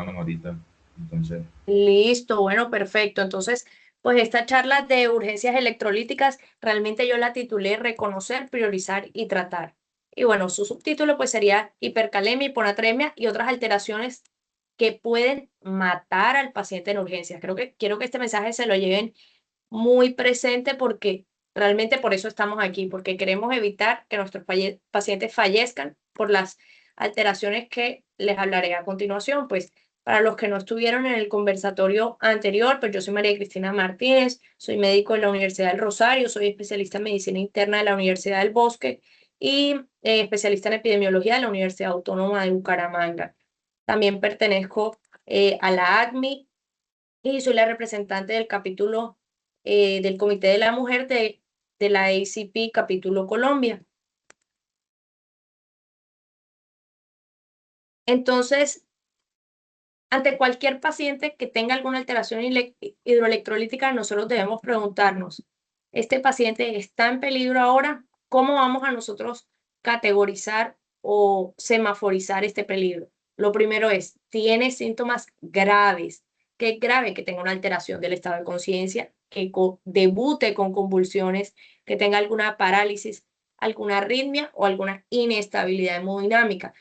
llamarnos ahorita. Entonces, Listo, bueno, perfecto. Entonces, pues esta charla de urgencias electrolíticas realmente yo la titulé Reconocer, priorizar y tratar. Y bueno, su subtítulo pues sería hipercalemia, hiponatremia y otras alteraciones que pueden matar al paciente en urgencias. Creo que quiero que este mensaje se lo lleven muy presente porque realmente por eso estamos aquí, porque queremos evitar que nuestros pacientes fallezcan por las alteraciones que les hablaré a continuación. Pues para los que no estuvieron en el conversatorio anterior, pues yo soy María Cristina Martínez, soy médico de la Universidad del Rosario, soy especialista en medicina interna de la Universidad del Bosque y especialista en epidemiología de la Universidad Autónoma de Bucaramanga. También pertenezco a la ACMI y soy la representante del capítulo del Comité de la Mujer de la ACP Capítulo Colombia. Entonces, ante cualquier paciente que tenga alguna alteración hidroelectrolítica, nosotros debemos preguntarnos, ¿este paciente está en peligro ahora? ¿Cómo vamos a nosotros categorizar o semaforizar este peligro? Lo primero es, ¿tiene síntomas graves? ¿Qué es grave? Que tenga una alteración del estado de conciencia, que debute con convulsiones, que tenga alguna parálisis, alguna arritmia o alguna inestabilidad hemodinámica,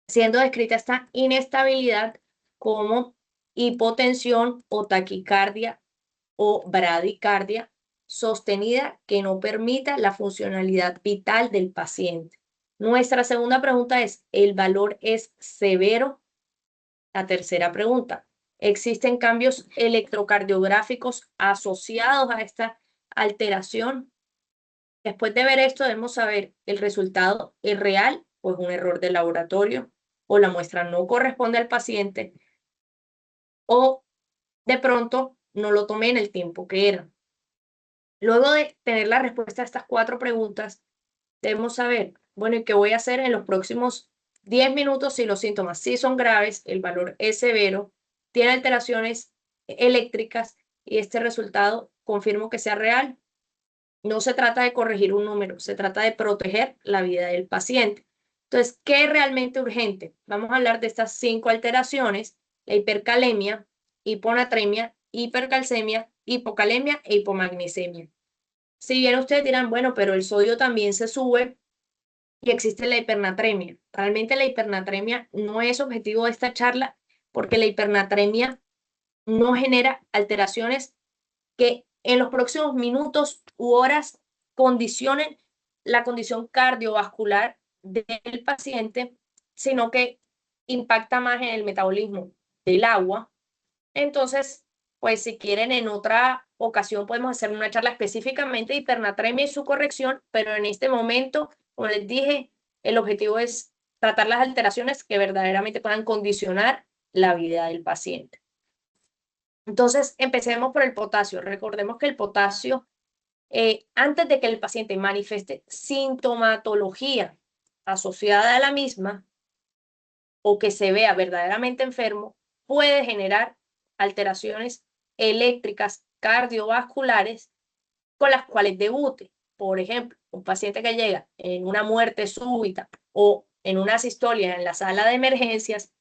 siendo descrita esta inestabilidad como hipotensión o taquicardia o bradicardia sostenida que no permita la funcionalidad vital del paciente. Nuestra segunda pregunta es, ¿el valor es severo? La tercera pregunta, ¿existen cambios electrocardiográficos asociados a esta alteración? Después de ver esto, debemos saber el resultado es real o es un error de laboratorio o la muestra no corresponde al paciente o de pronto no lo tomé en el tiempo que era. Luego de tener la respuesta a estas cuatro preguntas, debemos saber, bueno, ¿y qué voy a hacer en los próximos 10 minutos si los síntomas sí son graves, el valor es severo, tiene alteraciones eléctricas y este resultado confirmo que sea real? No se trata de corregir un número, se trata de proteger la vida del paciente. Entonces, ¿qué es realmente urgente? Vamos a hablar de estas 5 alteraciones: la hipercalemia, hiponatremia, hipercalcemia, hipocalemia e hipomagnesemia. Si bien ustedes dirán, bueno, pero el sodio también se sube y existe la hipernatremia. Realmente la hipernatremia no es objetivo de esta charla porque la hipernatremia no genera alteraciones que en los próximos minutos u horas condicionen la condición cardiovascular del paciente, sino que impacta más en el metabolismo del agua. Entonces, pues si quieren en otra ocasión podemos hacer una charla específicamente de hipernatremia y su corrección, pero en este momento, como les dije, el objetivo es tratar las alteraciones que verdaderamente puedan condicionar la vida del paciente. Entonces, empecemos por el potasio. Recordemos que el potasio, antes de que el paciente manifieste sintomatología asociada a la misma o que se vea verdaderamente enfermo, puede generar alteraciones eléctricas cardiovasculares con las cuales debute. Por ejemplo, un paciente que llega en una muerte súbita o en una asistolia en la sala de emergencias,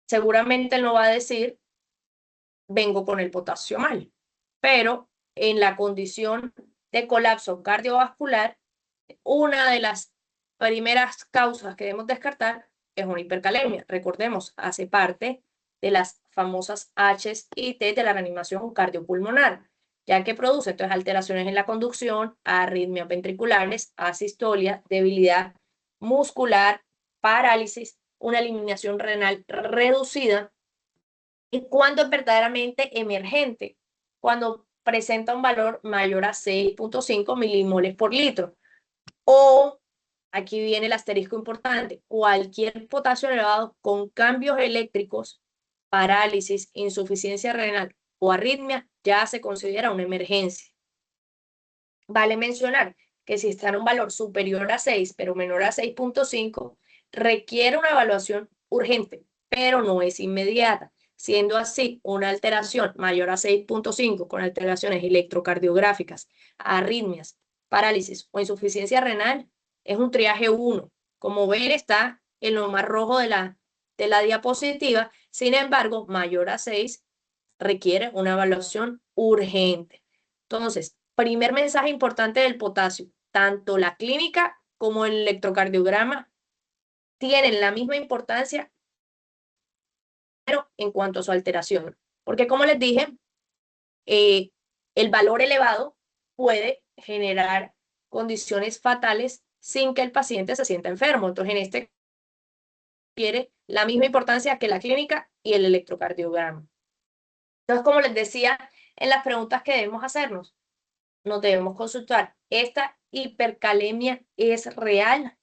seguramente no va a decir vengo con el potasio mal. Pero en la condición de colapso cardiovascular, una de las primeras causas que debemos descartar es una hipercalemia. Recordemos, hace parte de las famosas Hs y T de la reanimación cardiopulmonar, ya que produce entonces alteraciones en la conducción, arritmias ventriculares, asistolia, debilidad muscular, parálisis, una eliminación renal reducida. ¿Y cuándo es verdaderamente emergente? Cuando presenta un valor mayor a 6.5 milimoles por litro. O, aquí viene el asterisco importante, cualquier potasio elevado con cambios eléctricos, parálisis, insuficiencia renal o arritmia ya se considera una emergencia. Vale mencionar que si está en un valor superior a 6, pero menor a 6.5, requiere una evaluación urgente, pero no es inmediata. Siendo así, una alteración mayor a 6.5 con alteraciones electrocardiográficas, arritmias, parálisis o insuficiencia renal es un triaje 1. Como ven, está en lo más rojo de la de la diapositiva. Sin embargo, mayor a 6 requiere una evaluación urgente. Entonces, primer mensaje importante del potasio, tanto la clínica como el electrocardiograma tienen la misma importancia, pero en cuanto a su alteración. Porque como les dije, el valor elevado puede generar condiciones fatales sin que el paciente se sienta enfermo. Entonces, en este requiere la misma importancia que la clínica y el electrocardiograma. Entonces, como les decía, en las preguntas que debemos hacernos, nos debemos consultar, ¿esta hipercalemia es real?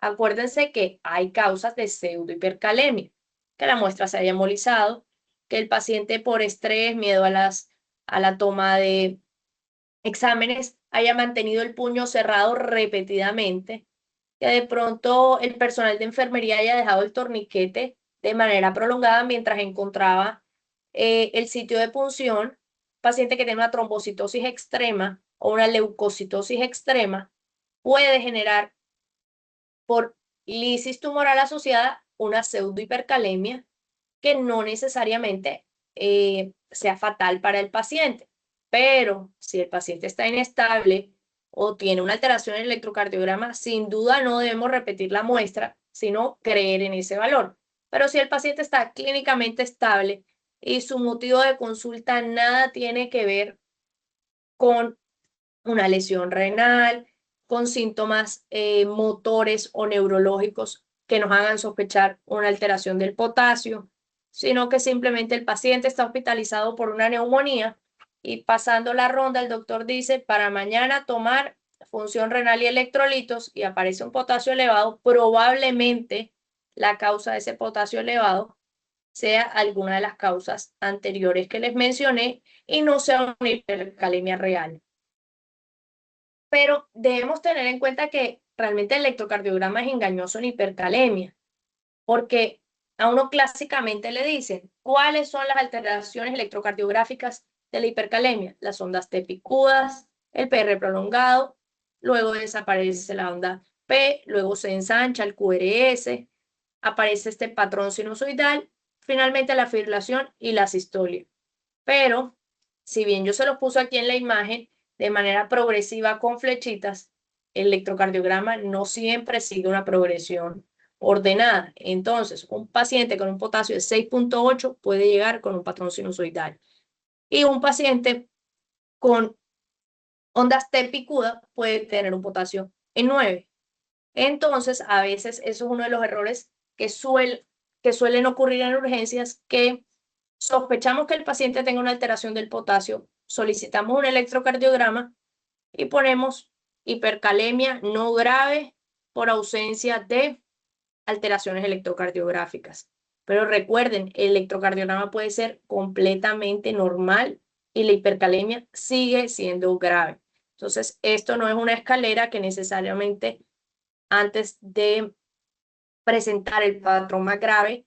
Acuérdense que hay causas de pseudohipercalemia, que la muestra se haya embolizado, que el paciente por estrés, miedo a la toma de exámenes, haya mantenido el puño cerrado repetidamente, que de pronto el personal de enfermería haya dejado el torniquete de manera prolongada mientras encontraba el sitio de punción, paciente que tiene una trombocitosis extrema o una leucocitosis extrema, puede generar por lisis tumoral asociada una pseudohipercalemia que no necesariamente sea fatal para el paciente. Pero si el paciente está inestable o tiene una alteración en el electrocardiograma, sin duda no debemos repetir la muestra, sino creer en ese valor. Pero si el paciente está clínicamente estable y su motivo de consulta nada tiene que ver con una lesión renal, con síntomas motores o neurológicos que nos hagan sospechar una alteración del potasio, sino que simplemente el paciente está hospitalizado por una neumonía y pasando la ronda el doctor dice para mañana tomar función renal y electrolitos y aparece un potasio elevado, probablemente la causa de ese potasio elevado sea alguna de las causas anteriores que les mencioné y no sea una hipercalemia real. Pero debemos tener en cuenta que realmente el electrocardiograma es engañoso en hipercalemia, porque a uno clásicamente le dicen, ¿cuáles son las alteraciones electrocardiográficas de la hipercalemia? Las ondas T picudas, el PR prolongado, luego desaparece la onda P, luego se ensancha el QRS, aparece este patrón sinusoidal, finalmente la fibrilación y la sistolia. Pero, si bien yo se los puse aquí en la imagen, de manera progresiva con flechitas, el electrocardiograma no siempre sigue una progresión ordenada. Entonces, un paciente con un potasio de 6.8 puede llegar con un patrón sinusoidal. Y un paciente con ondas T picuda puede tener un potasio en 9. Entonces, a veces eso es uno de los errores que suelen ocurrir en urgencias, que sospechamos que el paciente tenga una alteración del potasio, solicitamos un electrocardiograma y ponemos hipercalemia no grave por ausencia de alteraciones electrocardiográficas. Pero recuerden, el electrocardiograma puede ser completamente normal y la hipercalemia sigue siendo grave. Entonces, esto no es una escalera que necesariamente antes de presentar el patrón más grave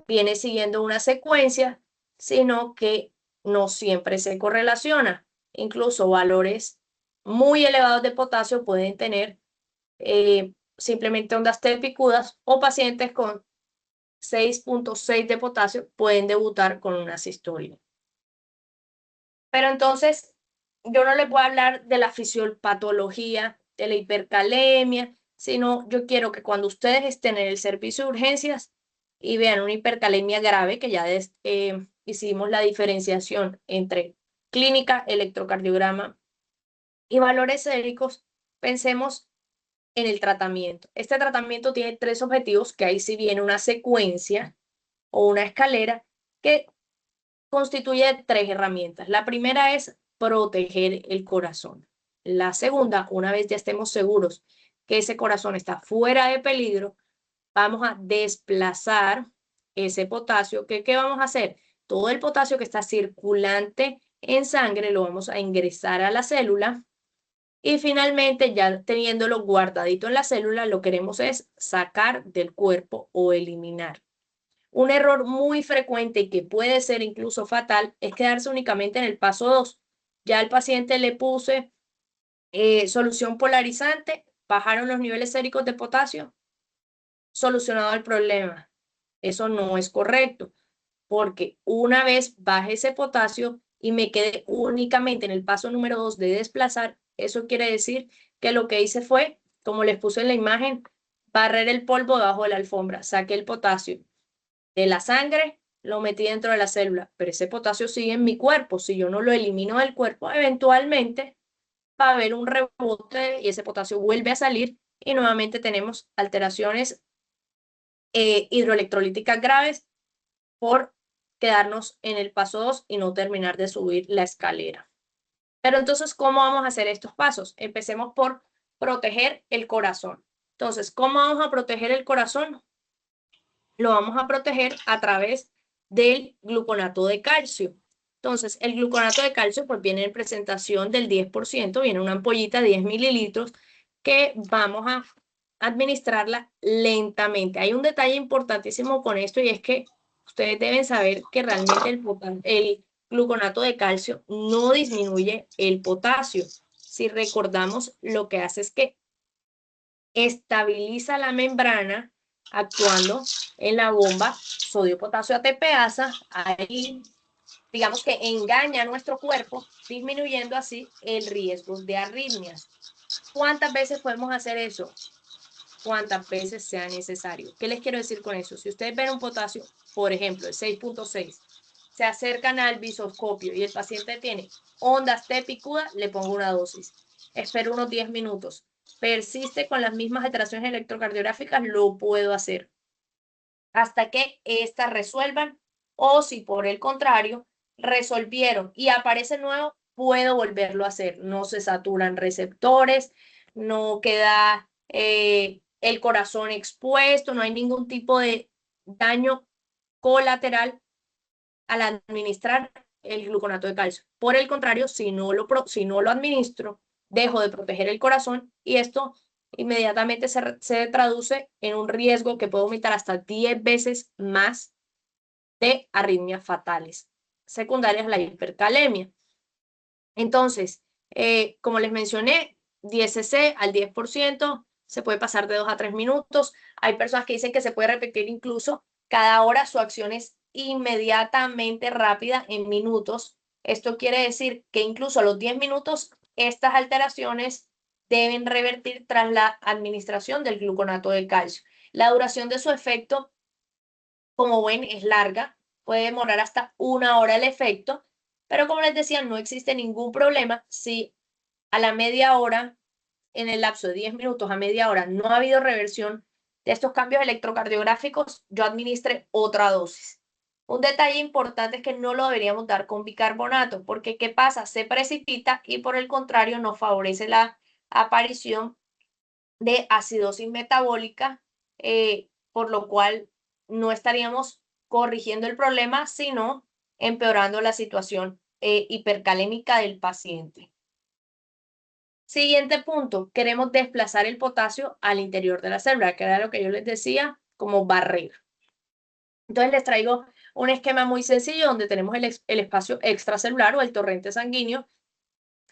viene siguiendo una secuencia, sino que no siempre se correlaciona. Incluso valores muy elevados de potasio pueden tener simplemente ondas T picudas, o pacientes con 6.6 de potasio pueden debutar con una sistolia. Pero entonces, yo no les voy a hablar de la fisiopatología, de la hipercalemia, sino yo quiero que cuando ustedes estén en el servicio de urgencias y vean una hipercalemia grave, que ya hicimos la diferenciación entre clínica, electrocardiograma y valores séricos, pensemos en el tratamiento. Este tratamiento tiene 3 objetivos, que ahí sí viene una secuencia o una escalera que constituye 3 herramientas. La primera es proteger el corazón. La segunda, una vez ya estemos seguros que ese corazón está fuera de peligro, vamos a desplazar ese potasio. ¿Qué vamos a hacer? Todo el potasio que está circulante en sangre lo vamos a ingresar a la célula y finalmente, ya teniéndolo guardadito en la célula, lo que queremos es sacar del cuerpo o eliminar. Un error muy frecuente y que puede ser incluso fatal es quedarse únicamente en el paso 2. Ya al paciente le puse solución polarizante, bajaron los niveles séricos de potasio, solucionado el problema. Eso no es correcto, porque una vez baje ese potasio y me quede únicamente en el paso número 2 de desplazar, eso quiere decir que lo que hice fue, como les puse en la imagen, barrer el polvo debajo de la alfombra. Saqué el potasio de la sangre, lo metí dentro de la célula, pero ese potasio sigue en mi cuerpo. Si yo no lo elimino del cuerpo, eventualmente va a haber un rebote y ese potasio vuelve a salir y nuevamente tenemos alteraciones hidroelectrolíticas graves por quedarnos en el paso 2 y no terminar de subir la escalera. Pero entonces, ¿cómo vamos a hacer estos pasos? Empecemos por proteger el corazón. Entonces, ¿cómo vamos a proteger el corazón? Lo vamos a proteger a través del gluconato de calcio. Entonces, el gluconato de calcio pues viene en presentación del 10%, viene una ampollita de 10 mililitros que vamos a administrarla lentamente. Hay un detalle importantísimo con esto y es que ustedes deben saber que realmente el gluconato de calcio no disminuye el potasio. Si recordamos, lo que hace es que estabiliza la membrana actuando en la bomba sodio-potasio ATPasa, ahí digamos que engaña a nuestro cuerpo, disminuyendo así el riesgo de arritmias. ¿Cuántas veces podemos hacer eso? Cuántas veces sea necesario. ¿Qué les quiero decir con eso? Si ustedes ven un potasio, por ejemplo, el 6.6, se acercan al visoscopio y el paciente tiene ondas T picudas, le pongo una dosis. Espero unos 10 minutos. Persiste con las mismas alteraciones electrocardiográficas, lo puedo hacer hasta que éstas resuelvan, o si por el contrario resolvieron y aparece nuevo, puedo volverlo a hacer. No se saturan receptores, no queda el corazón expuesto, no hay ningún tipo de daño colateral al administrar el gluconato de calcio. Por el contrario, si no lo administro, dejo de proteger el corazón y esto inmediatamente se traduce en un riesgo que puede aumentar hasta 10 veces más de arritmias fatales secundarias a la hipercalemia. Entonces, como les mencioné, 10 cc al 10%, se puede pasar de 2 a 3 minutos. Hay personas que dicen que se puede repetir incluso cada hora, su acción es inmediatamente rápida en minutos. Esto quiere decir que incluso a los 10 minutos estas alteraciones deben revertir tras la administración del gluconato de calcio. La duración de su efecto, como ven, es larga, puede demorar hasta 1 hora el efecto, pero como les decía, no existe ningún problema si a la media hora, en el lapso de 10 minutos a media hora, no ha habido reversión de estos cambios electrocardiográficos, yo administre otra dosis. Un detalle importante es que no lo deberíamos dar con bicarbonato, porque ¿qué pasa? Se precipita y por el contrario nos favorece la aparición de acidosis metabólica, por lo cual no estaríamos corrigiendo el problema, sino empeorando la situación hipercalémica del paciente. Siguiente punto, queremos desplazar el potasio al interior de la célula, que era lo que yo les decía, como barrer. Entonces les traigo un esquema muy sencillo donde tenemos el espacio extracelular o el torrente sanguíneo,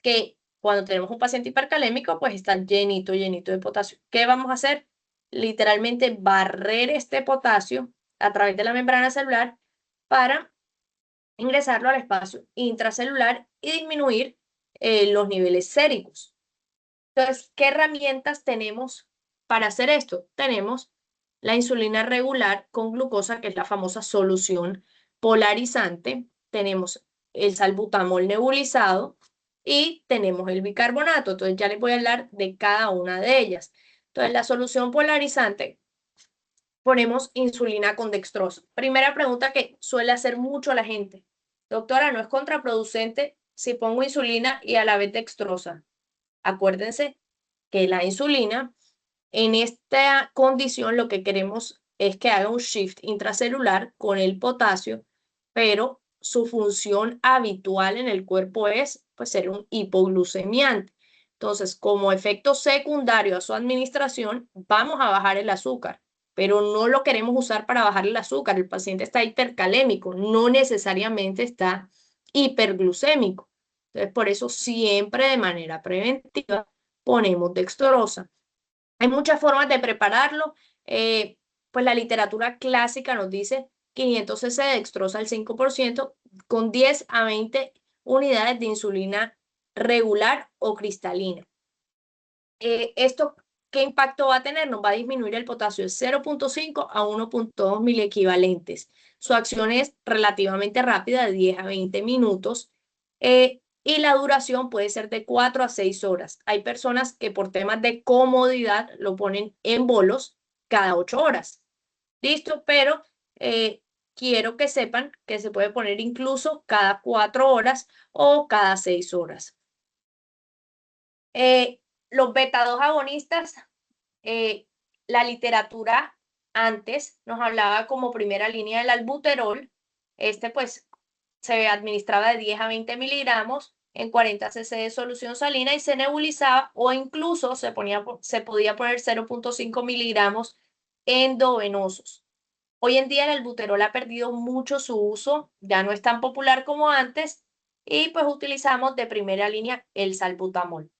que cuando tenemos un paciente hipercalémico, pues está llenito, llenito de potasio. ¿Qué vamos a hacer? Literalmente barrer este potasio a través de la membrana celular para ingresarlo al espacio intracelular y disminuir los niveles séricos. Entonces, ¿qué herramientas tenemos para hacer esto? Tenemos la insulina regular con glucosa, que es la famosa solución polarizante. Tenemos el salbutamol nebulizado y tenemos el bicarbonato. Entonces, ya les voy a hablar de cada una de ellas. Entonces, la solución polarizante, ponemos insulina con dextrosa. Primera pregunta que suele hacer mucho la gente. Doctora, ¿no es contraproducente si pongo insulina y a la vez dextrosa? Acuérdense que la insulina, en esta condición, lo que queremos es que haga un shift intracelular con el potasio, pero su función habitual en el cuerpo es pues, ser un hipoglucemiante. Entonces, como efecto secundario a su administración, vamos a bajar el azúcar, pero no lo queremos usar para bajar el azúcar. El paciente está hipercalémico, no necesariamente está hiperglucémico. Entonces, por eso siempre de manera preventiva ponemos dextrosa. Hay muchas formas de prepararlo. Pues la literatura clásica nos dice 500 cc de dextrosa al 5% con 10 a 20 unidades de insulina regular o cristalina. ¿Esto qué impacto va a tener? Nos va a disminuir el potasio de 0.5 a 1.2 miliequivalentes. Su acción es relativamente rápida, de 10 a 20 minutos, y la duración puede ser de 4 a 6 horas. Hay personas que por temas de comodidad lo ponen en bolos cada 8 horas. ¿Listo? Pero quiero que sepan que se puede poner incluso cada 4 horas o cada 6 horas. Los beta-2 agonistas, la literatura antes nos hablaba como primera línea del albuterol. Pues se administraba de 10 a 20 miligramos en 40 cc de solución salina y se nebulizaba, o incluso se podía poner 0.5 miligramos endovenosos. Hoy en día el albuterol ha perdido mucho su uso, ya no es tan popular como antes, y pues utilizamos de primera línea el salbutamol.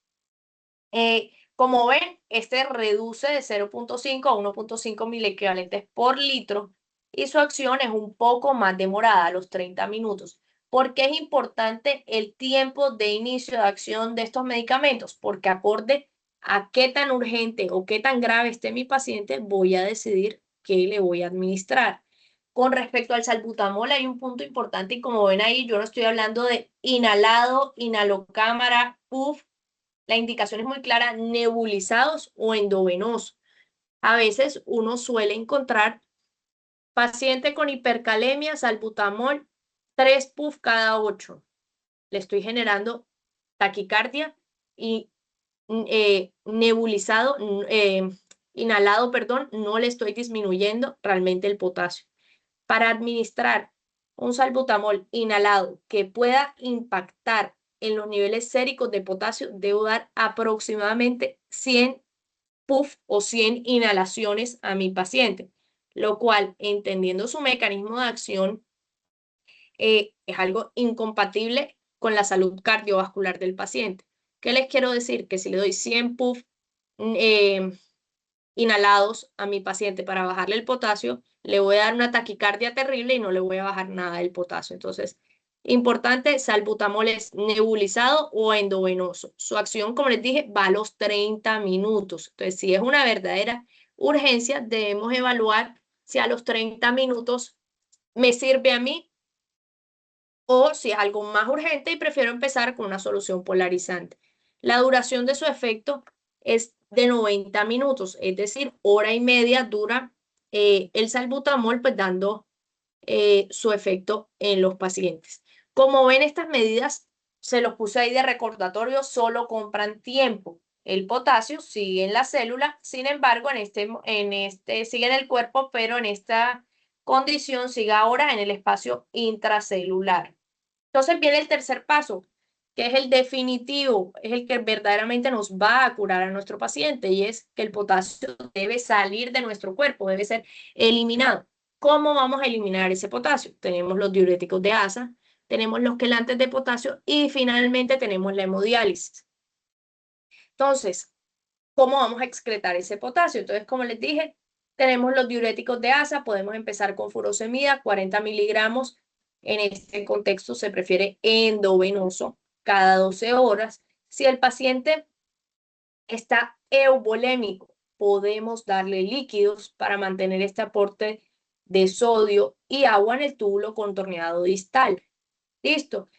Como ven, este reduce de 0.5 a 1.5 miliequivalentes por litro y su acción es un poco más demorada, a los 30 minutos. ¿Por qué es importante el tiempo de inicio de acción de estos medicamentos? Porque acorde a qué tan urgente o qué tan grave esté mi paciente, voy a decidir qué le voy a administrar. Con respecto al salbutamol, hay un punto importante y como ven ahí, yo no estoy hablando de inhalado, inhalocámara, puff. La indicación es muy clara, nebulizados o endovenosos. A veces uno suele encontrar paciente con hipercalemia, salbutamol, 3 puff cada 8. Le estoy generando taquicardia y nebulizado, inhalado, perdón, no le estoy disminuyendo realmente el potasio. Para administrar un salbutamol inhalado que pueda impactar en los niveles séricos de potasio, debo dar aproximadamente 100 puff o 100 inhalaciones a mi paciente, lo cual, entendiendo su mecanismo de acción, es algo incompatible con la salud cardiovascular del paciente. ¿Qué les quiero decir? Que si le doy 100 puff inhalados a mi paciente para bajarle el potasio, le voy a dar una taquicardia terrible y no le voy a bajar nada del potasio. Entonces, importante, salbutamol es nebulizado o endovenoso. Su acción, como les dije, va a los 30 minutos. Entonces, si es una verdadera urgencia, debemos evaluar si a los 30 minutos me sirve a mí o si es algo más urgente y prefiero empezar con una solución polarizante. La duración de su efecto es de 90 minutos, es decir, hora y media dura el salbutamol, pues dando su efecto en los pacientes. Como ven, estas medidas se los puse ahí de recordatorio, solo compran tiempo. El potasio sigue en la célula, sin embargo, sigue en el cuerpo, pero en esta condición sigue ahora en el espacio intracelular. Entonces viene el tercer paso, que es el definitivo, es el que verdaderamente nos va a curar a nuestro paciente y es que el potasio debe salir de nuestro cuerpo, debe ser eliminado. ¿Cómo vamos a eliminar ese potasio? Tenemos los diuréticos de asa, tenemos los quelantes de potasio y finalmente tenemos la hemodiálisis. Entonces, ¿cómo vamos a excretar ese potasio? Entonces, como les dije, tenemos los diuréticos de asa, podemos empezar con furosemida, 40 miligramos. En este contexto se prefiere endovenoso cada 12 horas. Si el paciente está eubolémico, podemos darle líquidos para mantener este aporte de sodio y agua en el túbulo contorneado distal. Listo.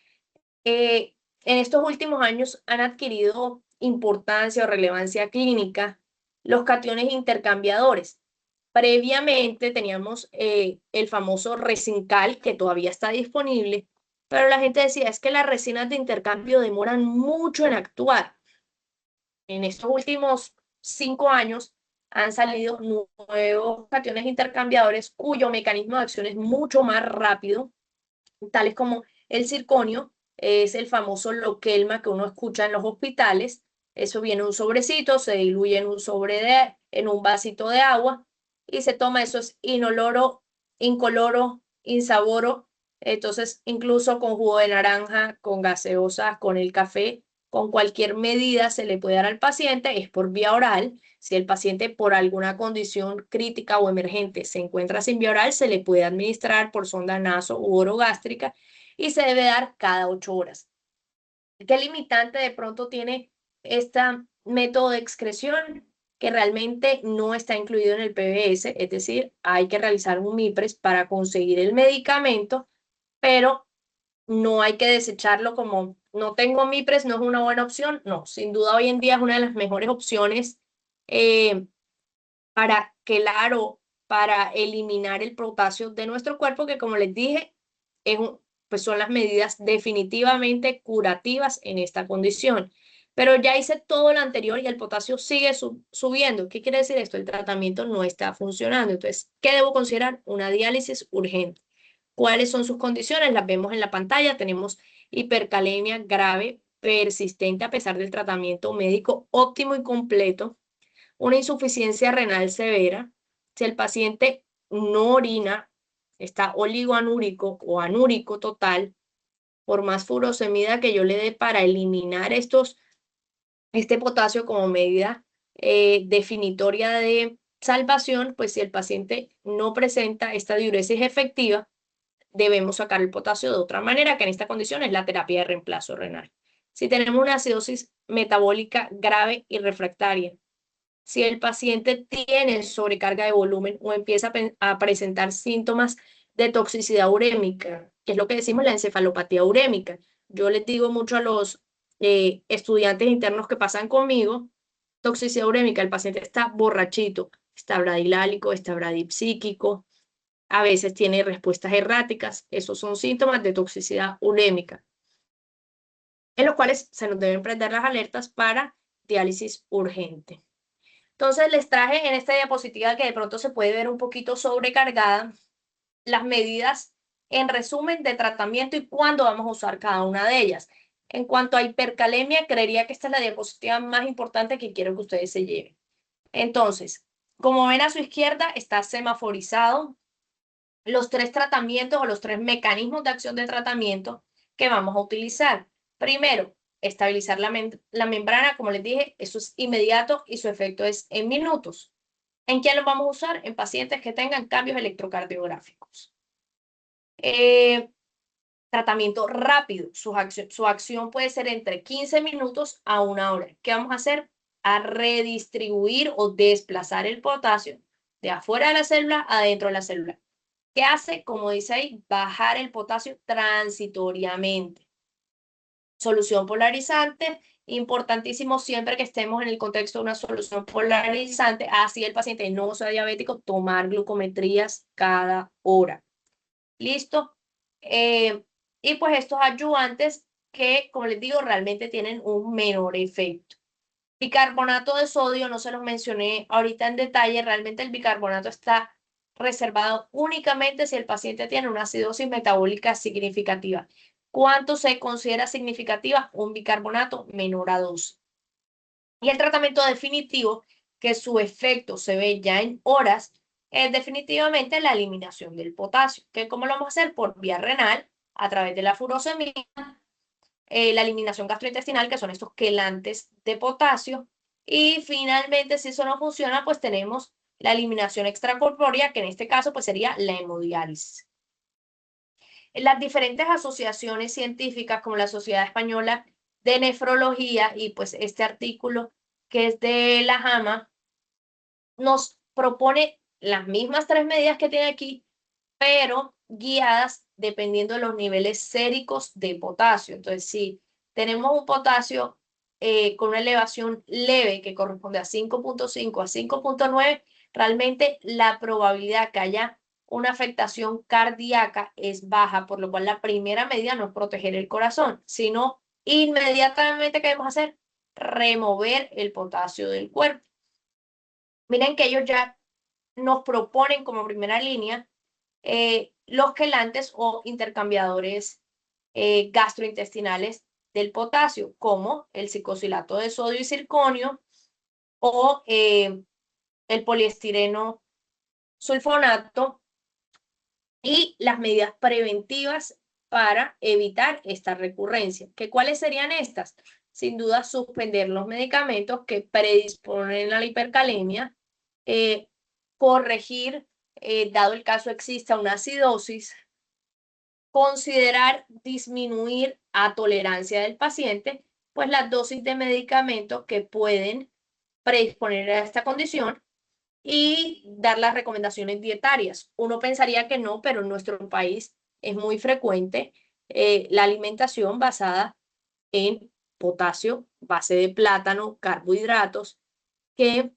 En estos últimos años han adquirido importancia o relevancia clínica los cationes intercambiadores. Previamente teníamos el famoso Resincal, que todavía está disponible, pero la gente decía, es que las resinas de intercambio demoran mucho en actuar. En estos últimos 5 años han salido nuevos cationes intercambiadores cuyo mecanismo de acción es mucho más rápido, tales como el circonio, es el famoso Lokelma que uno escucha en los hospitales. Eso viene en un sobrecito, se diluye en un vasito de agua y se toma. Eso es inoloro, incoloro, insaboro. Entonces, incluso con jugo de naranja, con gaseosas, con el café, con cualquier medida se le puede dar al paciente, es por vía oral. Si el paciente por alguna condición crítica o emergente se encuentra sin vía oral, se le puede administrar por sonda naso u orogástrica y se debe dar cada 8 horas. ¿Qué limitante de pronto tiene este método de excreción? Que realmente no está incluido en el PBS, es decir, hay que realizar un MIPRES para conseguir el medicamento, pero no hay que desecharlo como no tengo MIPRES, no es una buena opción. No, sin duda hoy en día es una de las mejores opciones para quelar o para eliminar el potasio de nuestro cuerpo, que como les dije, pues son las medidas definitivamente curativas en esta condición. Pero ya hice todo lo anterior y el potasio sigue subiendo. ¿Qué quiere decir esto? El tratamiento no está funcionando. Entonces, ¿qué debo considerar? Una diálisis urgente. ¿Cuáles son sus condiciones? Las vemos en la pantalla. Tenemos hipercalemia grave, persistente a pesar del tratamiento médico óptimo y completo, una insuficiencia renal severa, si el paciente no orina, está oligoanúrico o anúrico total, por más furosemida que yo le dé para eliminar este potasio como medida definitoria de salvación, pues si el paciente no presenta esta diuresis efectiva, debemos sacar el potasio de otra manera, que en esta condición es la terapia de reemplazo renal. Si tenemos una acidosis metabólica grave y refractaria, si el paciente tiene sobrecarga de volumen o empieza a presentar síntomas de toxicidad urémica, que es lo que decimos la encefalopatía urémica. Yo les digo mucho a los estudiantes internos que pasan conmigo, toxicidad urémica, el paciente está borrachito, está bradilálico, está bradipsíquico, a veces tiene respuestas erráticas, esos son síntomas de toxicidad urémica, en los cuales se nos deben prender las alertas para diálisis urgente. Entonces les traje en esta diapositiva, que de pronto se puede ver un poquito sobrecargada, las medidas en resumen de tratamiento y cuándo vamos a usar cada una de ellas. En cuanto a hipercalemia, creería que esta es la diapositiva más importante que quiero que ustedes se lleven. Entonces, como ven a su izquierda, está semaforizado los 3 tratamientos o los 3 mecanismos de acción de tratamiento que vamos a utilizar. Primero, estabilizar la membrana, como les dije, eso es inmediato y su efecto es en minutos. ¿En quién lo vamos a usar? En pacientes que tengan cambios electrocardiográficos. Tratamiento rápido, su acción puede ser entre 15 minutos a 1 hora. ¿Qué vamos a hacer? A redistribuir o desplazar el potasio de afuera de la célula adentro de la célula. ¿Qué hace? Como dice ahí, bajar el potasio transitoriamente. Solución polarizante, importantísimo siempre que estemos en el contexto de una solución polarizante, así el paciente no sea diabético, tomar glucometrías cada hora. ¿Listo? Y pues estos ayudantes que, como les digo, realmente tienen un menor efecto. Bicarbonato de sodio, no se los mencioné ahorita en detalle, realmente el bicarbonato está reservado únicamente si el paciente tiene una acidosis metabólica significativa. ¿Cuánto se considera significativa? Un bicarbonato menor a 2. Y el tratamiento definitivo, que su efecto se ve ya en horas, es definitivamente la eliminación del potasio. ¿Cómo lo vamos a hacer? Por vía renal, a través de la furosemida, la eliminación gastrointestinal, que son estos quelantes de potasio, y finalmente, si eso no funciona, pues tenemos la eliminación extracorpórea, que en este caso pues sería la hemodiálisis. Las diferentes asociaciones científicas, como la Sociedad Española de Nefrología y pues este artículo que es de la JAMA, nos propone las mismas 3 medidas que tiene aquí, pero guiadas dependiendo de los niveles séricos de potasio. Entonces, si tenemos un potasio con una elevación leve que corresponde a 5.5 a 5.9, realmente la probabilidad que haya una afectación cardíaca es baja, por lo cual la primera medida no es proteger el corazón, sino inmediatamente, ¿qué debemos hacer? Remover el potasio del cuerpo. Miren que ellos ya nos proponen como primera línea los quelantes o intercambiadores gastrointestinales del potasio, como el ciclosilato de sodio y circonio o el poliestireno sulfonato, y las medidas preventivas para evitar esta recurrencia. ¿Cuáles serían estas? sin duda suspender los medicamentos que predisponen a la hipercalemia, corregir, dado el caso exista una acidosis, considerar disminuir a tolerancia del paciente, pues las dosis de medicamentos que pueden predisponer a esta condición y dar las recomendaciones dietarias. Uno pensaría que no, pero en nuestro país es muy frecuente la alimentación basada en potasio, base de plátano, carbohidratos, que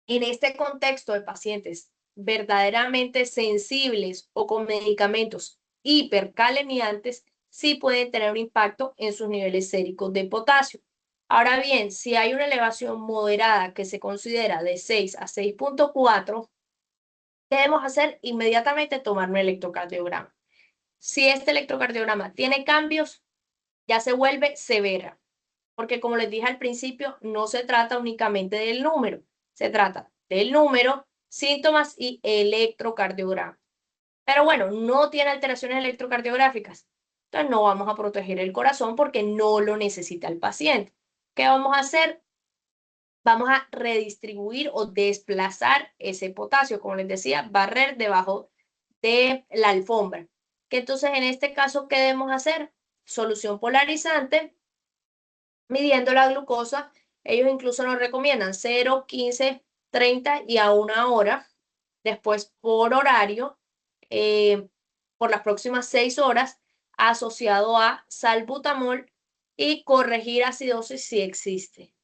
en este contexto de pacientes verdaderamente sensibles o con medicamentos hipercalemiantes, sí pueden tener un impacto en sus niveles séricos de potasio. Ahora bien, si hay una elevación moderada que se considera de 6 a 6.4, ¿qué debemos hacer? Inmediatamente tomar un electrocardiograma. Si este electrocardiograma tiene cambios, ya se vuelve severa, porque como les dije al principio, no se trata únicamente del número, se trata del número, síntomas y electrocardiograma. Pero bueno, no tiene alteraciones electrocardiográficas. Entonces no vamos a proteger el corazón porque no lo necesita el paciente. ¿Qué vamos a hacer? Vamos a redistribuir o desplazar ese potasio, como les decía, barrer debajo de la alfombra. Que entonces en este caso, ¿qué debemos hacer? Solución polarizante, midiendo la glucosa. Ellos incluso nos recomiendan 0, 15, 30 y a 1 hora. Después por horario, por las próximas 6 horas, asociado a salbutamol y corregir acidosis si existe.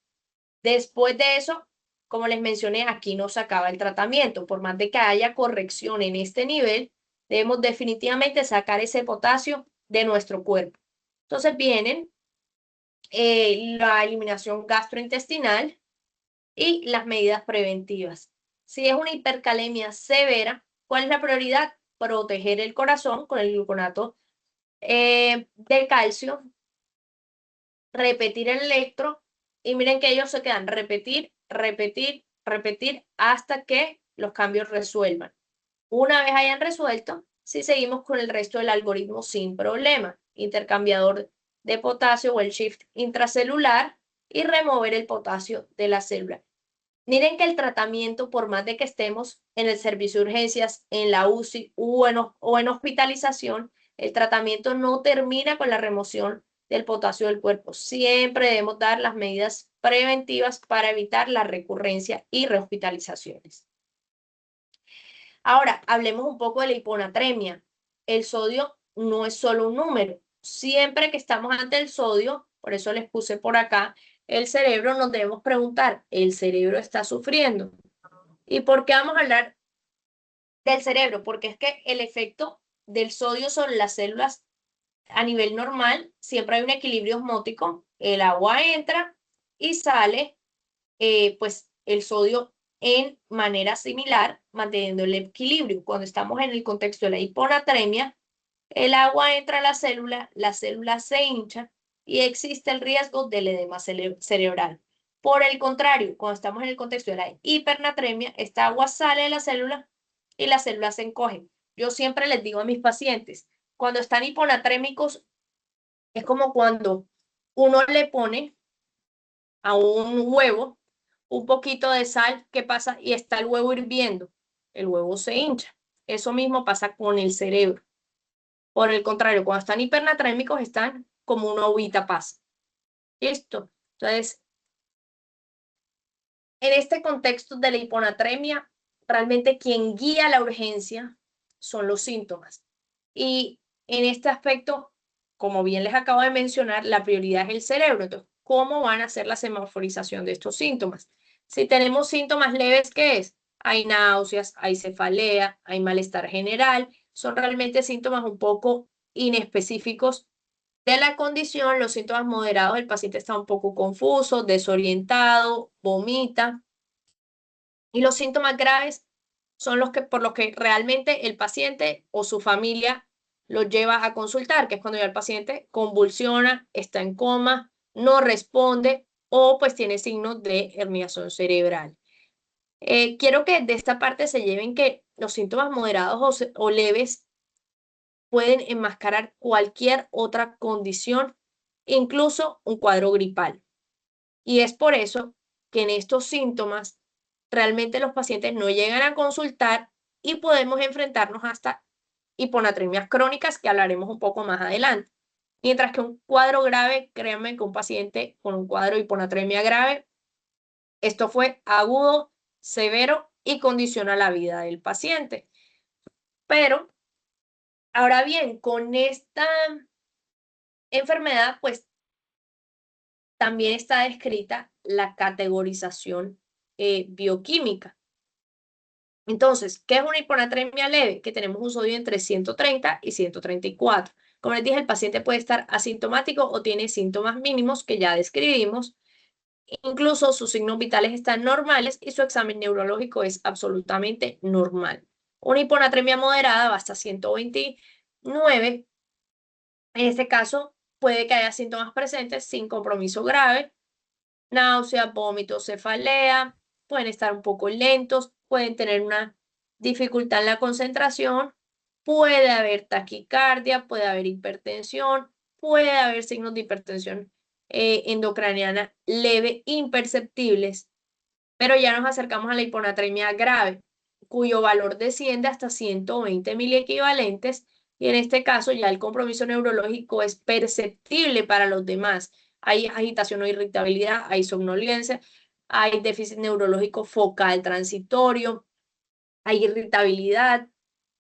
Después de eso, como les mencioné, aquí no se acaba el tratamiento. Por más de que haya corrección en este nivel, debemos definitivamente sacar ese potasio de nuestro cuerpo. Entonces vienen la eliminación gastrointestinal y las medidas preventivas. Si es una hipercalemia severa, ¿cuál es la prioridad? Proteger el corazón con el gluconato de calcio, repetir el electro, y miren que ellos se quedan repetir, repetir, repetir hasta que los cambios resuelvan. Una vez hayan resuelto, si seguimos con el resto del algoritmo sin problema, intercambiador de potasio o el shift intracelular y remover el potasio de la célula. Miren que el tratamiento, por más de que estemos en el servicio de urgencias, en la UCI o en hospitalización, el tratamiento no termina con la remoción del potasio del cuerpo. Siempre debemos dar las medidas preventivas para evitar la recurrencia y rehospitalizaciones. Ahora, hablemos un poco de la hiponatremia. El sodio no es solo un número. Siempre que estamos ante el sodio, por eso les puse por acá, el cerebro, nos debemos preguntar, ¿el cerebro está sufriendo? ¿Y por qué vamos a hablar del cerebro? Porque es que el efecto del sodio sobre las células a nivel normal, siempre hay un equilibrio osmótico, el agua entra y sale, pues el sodio en manera similar, manteniendo el equilibrio. Cuando estamos en el contexto de la hiponatremia, el agua entra a la célula se hincha y existe el riesgo del edema cerebral. Por el contrario, cuando estamos en el contexto de la hipernatremia, esta agua sale de la célula y las células se encogen. Yo siempre les digo a mis pacientes, cuando están hiponatrémicos, es como cuando uno le pone a un huevo un poquito de sal, ¿qué pasa? Y está el huevo hirviendo, el huevo se hincha. Eso mismo pasa con el cerebro. Por el contrario, cuando están hipernatrémicos están como una uvita pasa. ¿Listo? Entonces, en este contexto de la hiponatremia, realmente quien guía la urgencia son los síntomas. Y en este aspecto, como bien les acabo de mencionar, la prioridad es el cerebro. Entonces, ¿cómo van a hacer la semaforización de estos síntomas? Si tenemos síntomas leves, ¿qué es? Hay náuseas, hay cefalea, hay malestar general. Son realmente síntomas un poco inespecíficos de la condición. Los síntomas moderados, el paciente está un poco confuso, desorientado, vomita. Y los síntomas graves son los que, por los que realmente el paciente o su familia lo lleva a consultar, que es cuando ya el paciente convulsiona, está en coma, no responde o pues tiene signos de herniación cerebral. Quiero que de esta parte se lleven que los síntomas moderados o leves pueden enmascarar cualquier otra condición incluso un cuadro gripal. Y es por eso que en estos síntomas realmente los pacientes no llegan a consultar y podemos enfrentarnos hasta hiponatremias crónicas, que hablaremos un poco más adelante. Mientras que un cuadro grave, créanme que un paciente con un cuadro de hiponatremia grave, esto fue agudo, severo y condiciona la vida del paciente. Pero, ahora bien, con esta enfermedad, pues también está descrita la categorización bioquímica. Entonces, ¿qué es una hiponatremia leve? Que tenemos un sodio entre 130 y 134. Como les dije, el paciente puede estar asintomático o tiene síntomas mínimos que ya describimos. Incluso sus signos vitales están normales y su examen neurológico es absolutamente normal. Una hiponatremia moderada va hasta 129. En este caso, puede que haya síntomas presentes sin compromiso grave, náuseas, vómitos, cefalea, pueden estar un poco lentos, pueden tener una dificultad en la concentración, puede haber taquicardia, puede haber hipertensión, puede haber signos de hipertensión endocraniana leve, imperceptibles, pero ya nos acercamos a la hiponatremia grave, cuyo valor desciende hasta 120 miliequivalentes, y en este caso ya el compromiso neurológico es perceptible para los demás. Hay agitación o irritabilidad, hay somnolencia, hay déficit neurológico focal transitorio, hay irritabilidad,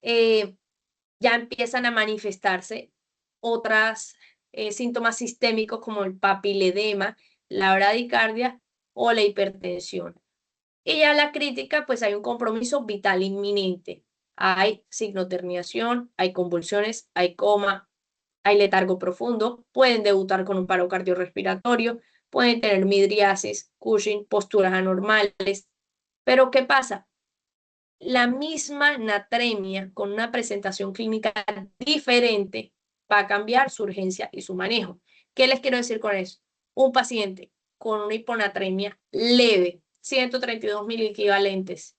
ya empiezan a manifestarse otros síntomas sistémicos como el papiledema, la bradicardia o la hipertensión. Y ya la crítica, pues hay un compromiso vital inminente. Hay signos de herniación, hay convulsiones, hay coma, hay letargo profundo, pueden debutar con un paro cardiorrespiratorio, pueden tener midriasis, Cushing, posturas anormales. Pero ¿qué pasa? La misma natremia con una presentación clínica diferente va a cambiar su urgencia y su manejo. ¿Qué les quiero decir con eso? Un paciente con una hiponatremia leve, 132 miliequivalentes,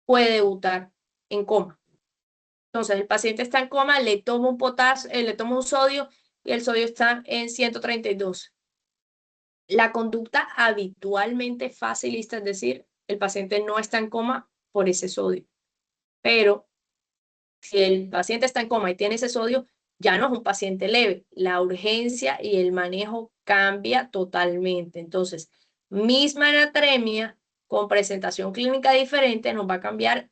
puede debutar en coma. Entonces, el paciente está en coma, le toma un potasio, le toma un sodio y el sodio está en 132. La conducta habitualmente facilista, es decir, el paciente no está en coma por ese sodio. Pero si el paciente está en coma y tiene ese sodio, ya no es un paciente leve. La urgencia y el manejo cambia totalmente. Entonces, misma anatremia con presentación clínica diferente nos va a cambiar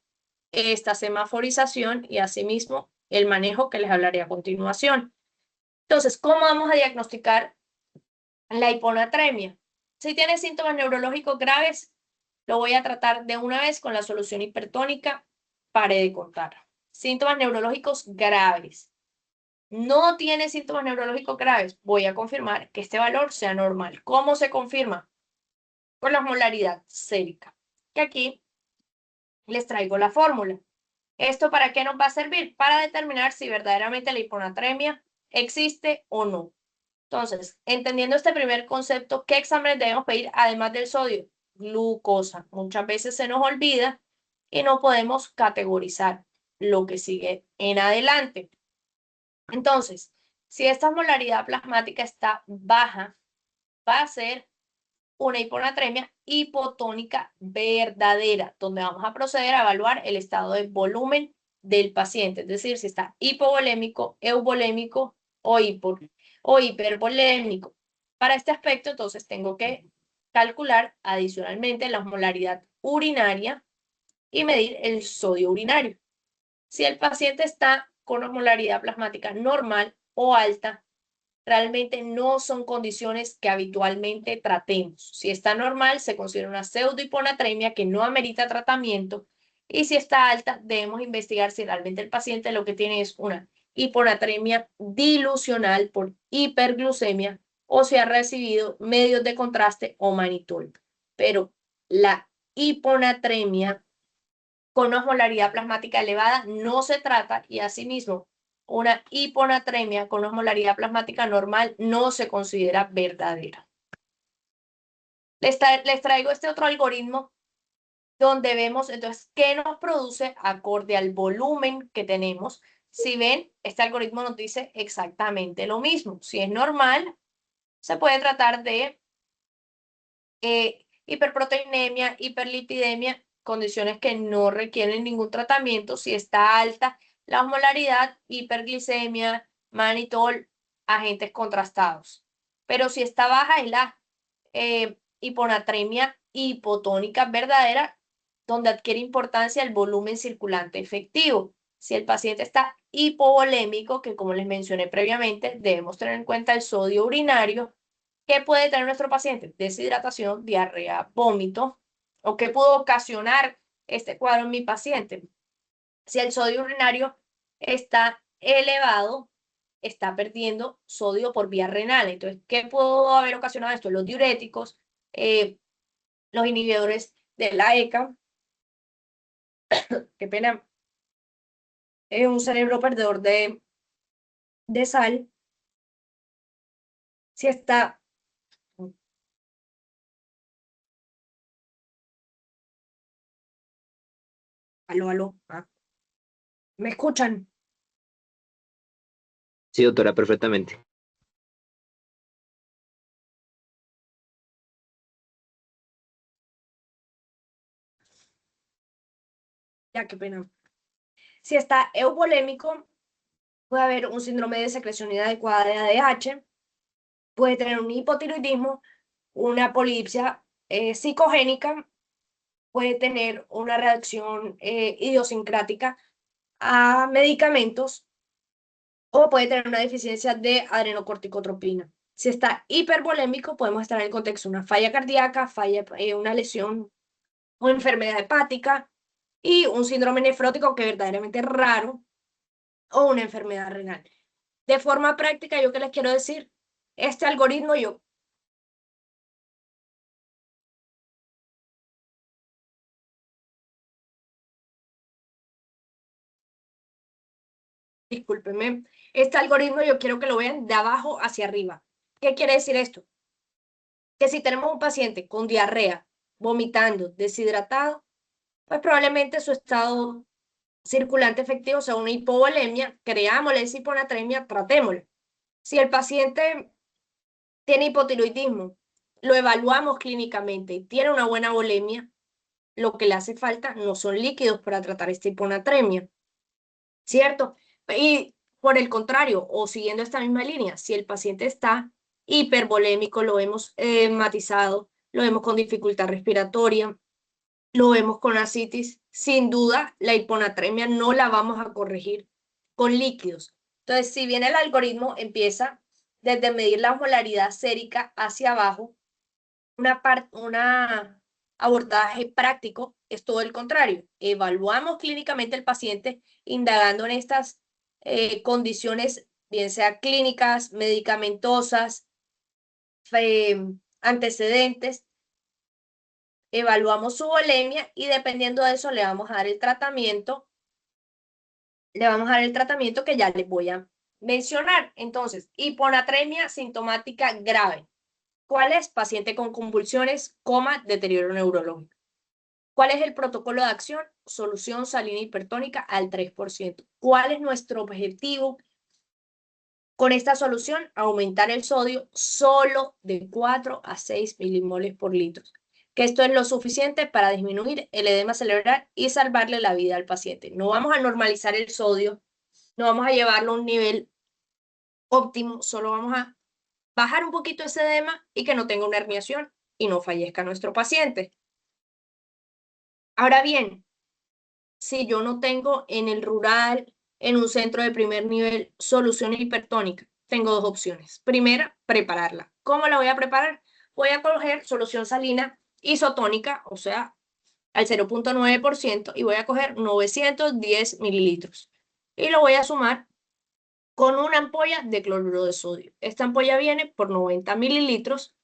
esta semaforización y asimismo el manejo que les hablaré a continuación. Entonces, ¿cómo vamos a diagnosticar la hiponatremia? Si tiene síntomas neurológicos graves, lo voy a tratar de una vez con la solución hipertónica. Pare de contar. Síntomas neurológicos graves. No tiene síntomas neurológicos graves. Voy a confirmar que este valor sea normal. ¿Cómo se confirma? Con la osmolaridad sérica. Que aquí les traigo la fórmula. ¿Esto para qué nos va a servir? Para determinar si verdaderamente la hiponatremia existe o no. Entonces, entendiendo este primer concepto, ¿qué exámenes debemos pedir además del sodio? Glucosa. Muchas veces se nos olvida y no podemos categorizar lo que sigue en adelante. Entonces, si esta molaridad plasmática está baja, va a ser una hiponatremia hipotónica verdadera, donde vamos a proceder a evaluar el estado de volumen del paciente, es decir, si está hipovolémico, euvolémico o hipervolémico. Para este aspecto, entonces, tengo que calcular adicionalmente la osmolaridad urinaria y medir el sodio urinario. Si el paciente está con osmolaridad plasmática normal o alta, realmente no son condiciones que habitualmente tratemos. Si está normal, se considera una pseudohiponatremia que no amerita tratamiento, y si está alta, debemos investigar si realmente el paciente lo que tiene es una hiponatremia dilucional por hiperglucemia o si ha recibido medios de contraste o manitol. Pero la hiponatremia con osmolaridad plasmática elevada no se trata, y asimismo una hiponatremia con osmolaridad plasmática normal no se considera verdadera. Les traigo este otro algoritmo donde vemos entonces qué nos produce acorde al volumen que tenemos. Si ven, este algoritmo nos dice exactamente lo mismo. Si es normal, se puede tratar de hiperproteinemia, hiperlipidemia, condiciones que no requieren ningún tratamiento. Si está alta la osmolaridad, hiperglicemia, manitol, agentes contrastados. Pero si está baja es la hiponatremia hipotónica verdadera, donde adquiere importancia el volumen circulante efectivo. Si el paciente está hipovolémico, que como les mencioné previamente, debemos tener en cuenta el sodio urinario. ¿Qué puede tener nuestro paciente? Deshidratación, diarrea, vómito. ¿O qué puede ocasionar este cuadro en mi paciente? Si el sodio urinario está elevado, está perdiendo sodio por vía renal. Entonces, ¿qué pudo haber ocasionado esto? Los diuréticos, los inhibidores de la ECA. Qué pena. Es un cerebro perdedor de sal. Si está... Aló, aló. ¿Me escuchan? Sí, doctora, perfectamente. Ya, qué pena. Si está euvolémico, puede haber un síndrome de secreción inadecuada de ADH, puede tener un hipotiroidismo, una polidipsia psicogénica, puede tener una reacción idiosincrática a medicamentos o puede tener una deficiencia de adrenocorticotropina. Si está hipervolémico, podemos estar en el contexto de una falla cardíaca, una lesión o enfermedad hepática y un síndrome nefrótico que verdaderamente es raro o una enfermedad renal. De forma práctica, yo qué les quiero decir, este algoritmo discúlpenme, este algoritmo yo quiero que lo vean de abajo hacia arriba. ¿Qué quiere decir esto? Que si tenemos un paciente con diarrea, vomitando, deshidratado, pues probablemente su estado circulante efectivo sea una hipovolemia, creámosle esa hiponatremia, tratémosle. Si el paciente tiene hipotiroidismo, lo evaluamos clínicamente y tiene una buena volemia, lo que le hace falta no son líquidos para tratar esta hiponatremia, ¿cierto? Y por el contrario, o siguiendo esta misma línea, si el paciente está hipervolémico, lo hemos matizado, lo vemos con dificultad respiratoria, lo vemos con ascitis, sin duda la hiponatremia no la vamos a corregir con líquidos. Entonces, si bien el algoritmo empieza desde medir la osmolaridad sérica hacia abajo, una abordaje práctico es todo el contrario. Evaluamos clínicamente el paciente indagando en estas condiciones, bien sea clínicas, medicamentosas, antecedentes, evaluamos su volemia y dependiendo de eso le vamos a dar el tratamiento, que ya les voy a mencionar. Entonces, hiponatremia sintomática grave. ¿Cuál es? Paciente con convulsiones, coma, deterioro neurológico. ¿Cuál es el protocolo de acción? Solución salina hipertónica al 3%. ¿Cuál es nuestro objetivo con esta solución? Aumentar el sodio solo de 4 a 6 milimoles por litro. Que esto es lo suficiente para disminuir el edema cerebral y salvarle la vida al paciente. No vamos a normalizar el sodio, no vamos a llevarlo a un nivel óptimo, solo vamos a bajar un poquito ese edema y que no tenga una herniación y no fallezca nuestro paciente. Ahora bien, si yo no tengo en el rural, en un centro de primer nivel, solución hipertónica, tengo dos opciones. Primera, prepararla. ¿Cómo la voy a preparar? Voy a coger solución salina isotónica, o sea, al 0.9% y voy a coger 910 mililitros. Y lo voy a sumar con una ampolla de cloruro de sodio. Esta ampolla viene por 90 mililitros.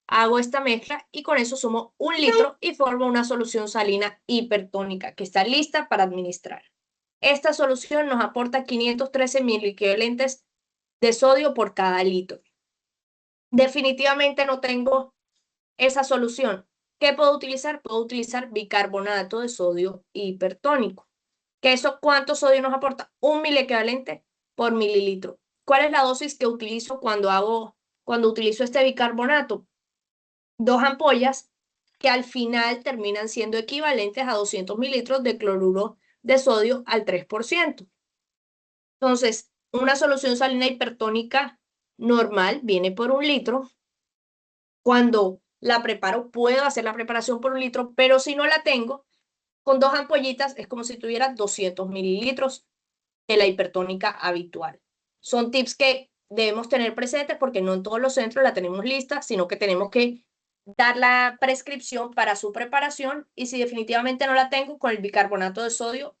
Hago esta mezcla y con eso sumo 1 litro y formo una solución salina hipertónica que está lista para administrar. Esta solución nos aporta 513 miliequivalentes de sodio por cada litro. Definitivamente no tengo esa solución. ¿Qué puedo utilizar? Puedo utilizar bicarbonato de sodio hipertónico. ¿Que eso cuánto sodio nos aporta? 1 miliequivalente por mililitro. ¿Cuál es la dosis que utilizo cuando hago cuando utilizo este bicarbonato? 2 ampollas que al final terminan siendo equivalentes a 200 mililitros de cloruro de sodio al 3%. Entonces, una solución salina hipertónica normal viene por 1 litro. Cuando la preparo, puedo hacer la preparación por 1 litro, pero si no la tengo, con 2 ampollitas es como si tuviera 200 mililitros de la hipertónica habitual. Son tips que debemos tener presentes porque no en todos los centros la tenemos lista, sino que tenemos que dar la prescripción para su preparación, y si definitivamente no la tengo, con el bicarbonato de sodio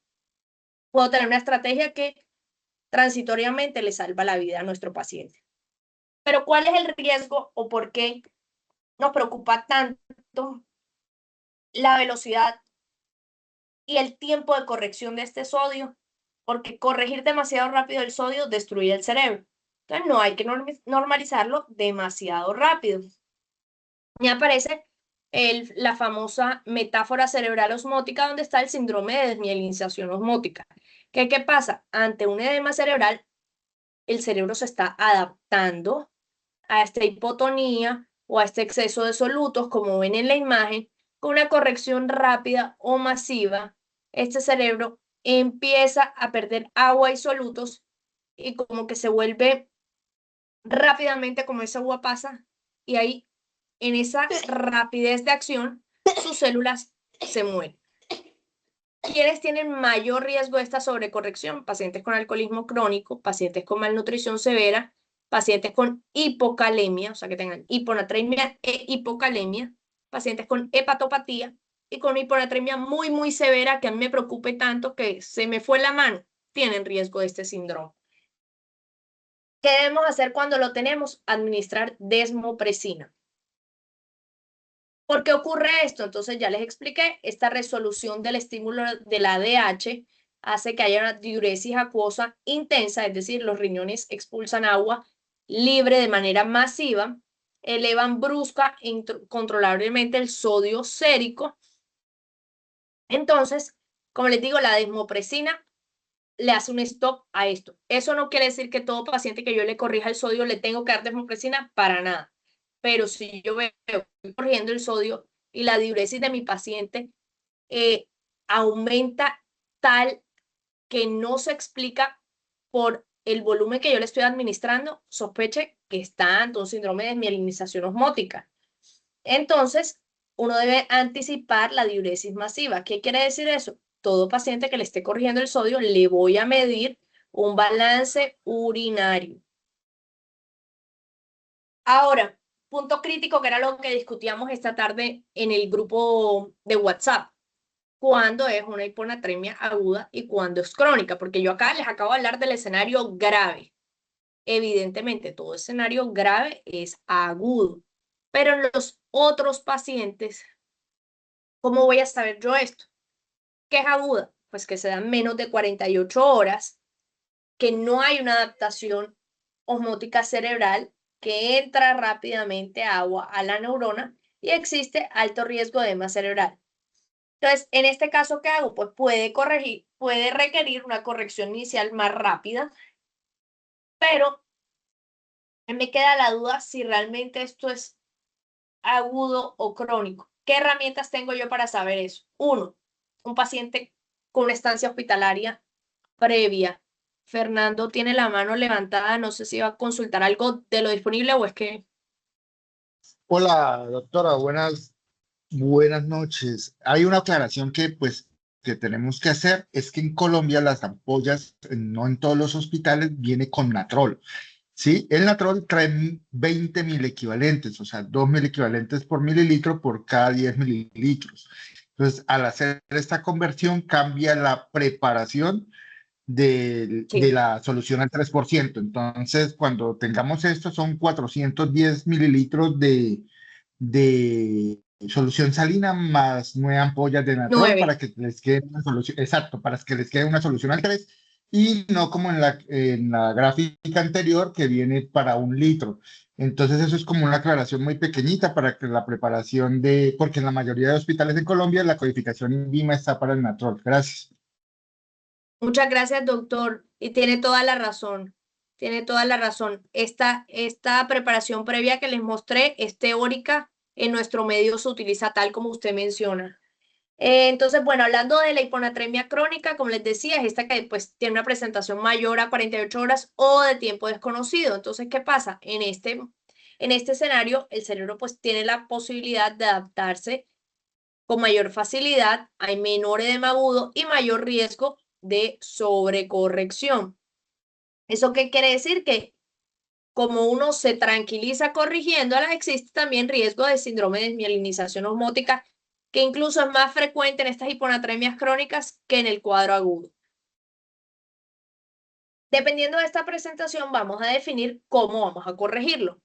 puedo tener una estrategia que transitoriamente le salva la vida a nuestro paciente. Pero ¿cuál es el riesgo o por qué nos preocupa tanto la velocidad y el tiempo de corrección de este sodio? Porque corregir demasiado rápido el sodio destruye el cerebro. Entonces no hay que normalizarlo demasiado rápido. Me aparece la famosa metáfora cerebral osmótica, donde está el síndrome de desmielinización osmótica. ¿Qué pasa? Ante un edema cerebral, el cerebro se está adaptando a esta hipotonía o a este exceso de solutos, como ven en la imagen. Con una corrección rápida o masiva, este cerebro empieza a perder agua y solutos, y como que se vuelve rápidamente, como esa agua pasa, y ahí, en esa rapidez de acción, sus células se mueren. ¿Quiénes tienen mayor riesgo de esta sobrecorrección? Pacientes con alcoholismo crónico, pacientes con malnutrición severa, pacientes con hipocalemia, o sea, que tengan hiponatremia e hipocalemia, pacientes con hepatopatía y con hiponatremia muy, muy severa, que a mí me preocupe tanto que se me fue la mano, tienen riesgo de este síndrome. ¿Qué debemos hacer cuando lo tenemos? Administrar desmopresina. ¿Por qué ocurre esto? Entonces ya les expliqué, esta resolución del estímulo del ADH hace que haya una diuresis acuosa intensa, es decir, los riñones expulsan agua libre de manera masiva, elevan brusca e incontrolablemente el sodio sérico. Entonces, como les digo, la desmopresina le hace un stop a esto. Eso no quiere decir que todo paciente que yo le corrija el sodio le tengo que dar desmopresina, para nada. Pero si yo veo que estoy corrigiendo el sodio y la diuresis de mi paciente aumenta tal que no se explica por el volumen que yo le estoy administrando, sospeche que está ante un síndrome de desmielinización osmótica. Entonces, uno debe anticipar la diuresis masiva. ¿Qué quiere decir eso? Todo paciente que le esté corrigiendo el sodio, le voy a medir un balance urinario. Ahora, punto crítico, que era lo que discutíamos esta tarde en el grupo de WhatsApp. ¿Cuándo es una hiponatremia aguda y cuándo es crónica? Porque yo acá les acabo de hablar del escenario grave. Evidentemente, todo escenario grave es agudo. Pero en los otros pacientes, ¿cómo voy a saber yo esto? ¿Qué es aguda? Pues que se dan menos de 48 horas, que no hay una adaptación osmótica cerebral, que entra rápidamente agua a la neurona y existe alto riesgo de edema cerebral. Entonces, en este caso, ¿qué hago? Pues puede requerir una corrección inicial más rápida, pero me queda la duda si realmente esto es agudo o crónico. ¿Qué herramientas tengo yo para saber eso? Uno, un paciente con una estancia hospitalaria previa. Fernando tiene la mano levantada, no sé si va a consultar algo de lo disponible o es que... Hola, doctora, buenas noches. Hay una aclaración que tenemos que hacer, es que en Colombia las ampollas, no en todos los hospitales, viene con natrol. Sí, el natrol trae 20.000 equivalentes, o sea, 2.000 equivalentes por mililitro por cada 10 mililitros. Entonces, al hacer esta conversión, cambia la preparación de Sí. la solución al 3%. Entonces, cuando tengamos esto, son 410 mililitros de solución salina más 9 ampollas de natrol para 9. que les quede una solución, exacto, para que les quede una solución al 3, y no como en la gráfica anterior que viene para 1 litro. Entonces eso es como una aclaración muy pequeñita para que la preparación porque en la mayoría de hospitales en Colombia la codificación INVIMA está para el natrol. Gracias. Muchas gracias, doctor. Y tiene toda la razón. Tiene toda la razón. Esta preparación previa que les mostré es teórica. En nuestro medio se utiliza tal como usted menciona. Entonces, bueno, hablando de la hiponatremia crónica, como les decía, es esta que pues, tiene una presentación mayor a 48 horas o de tiempo desconocido. Entonces, ¿qué pasa? En este escenario, el cerebro pues tiene la posibilidad de adaptarse con mayor facilidad, hay menor edema agudo y mayor riesgo de sobrecorrección. ¿Eso qué quiere decir? Que como uno se tranquiliza corrigiéndola, existe también riesgo de síndrome de desmielinización osmótica, que incluso es más frecuente en estas hiponatremias crónicas que en el cuadro agudo. Dependiendo de esta presentación, vamos a definir cómo vamos a corregirlo.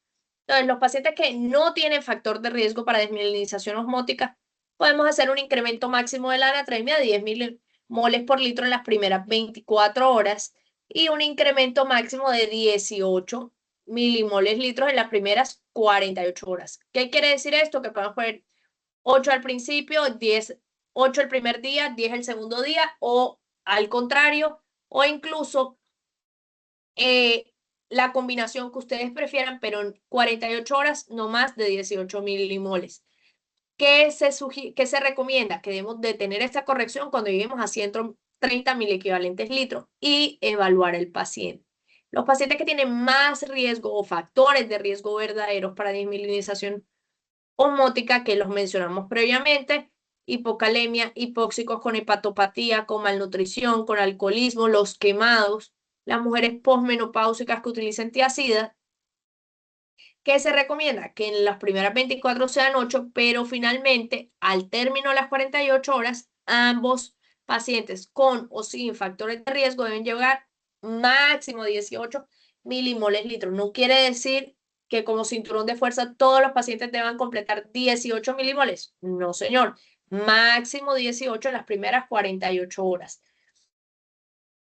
Entonces, los pacientes que no tienen factor de riesgo para desmielinización osmótica, podemos hacer un incremento máximo de la anatremia de 10 milimoles por litro en las primeras 24 horas y un incremento máximo de 18 milimoles litros en las primeras 48 horas. ¿Qué quiere decir esto? Que podemos poner 8 al principio, 8 el primer día, 10 el segundo día, o al contrario, o incluso la combinación que ustedes prefieran, pero en 48 horas no más de 18 milimoles. ¿Qué se recomienda? Que debemos de tener esta corrección cuando lleguemos a 130 miliequivalentes litros y evaluar al paciente. Los pacientes que tienen más riesgo o factores de riesgo verdaderos para desmielinización osmótica, que los mencionamos previamente, hipocalemia, hipóxicos con hepatopatía, con malnutrición, con alcoholismo, los quemados, las mujeres posmenopáusicas que utilicen tiazidas. ¿Qué se recomienda? Que en las primeras 24 sean 8, pero finalmente, al término de las 48 horas, ambos pacientes con o sin factores de riesgo deben llevar máximo 18 milimoles litros. No quiere decir que como cinturón de fuerza todos los pacientes deban completar 18 milimoles. No, señor. Máximo 18 en las primeras 48 horas.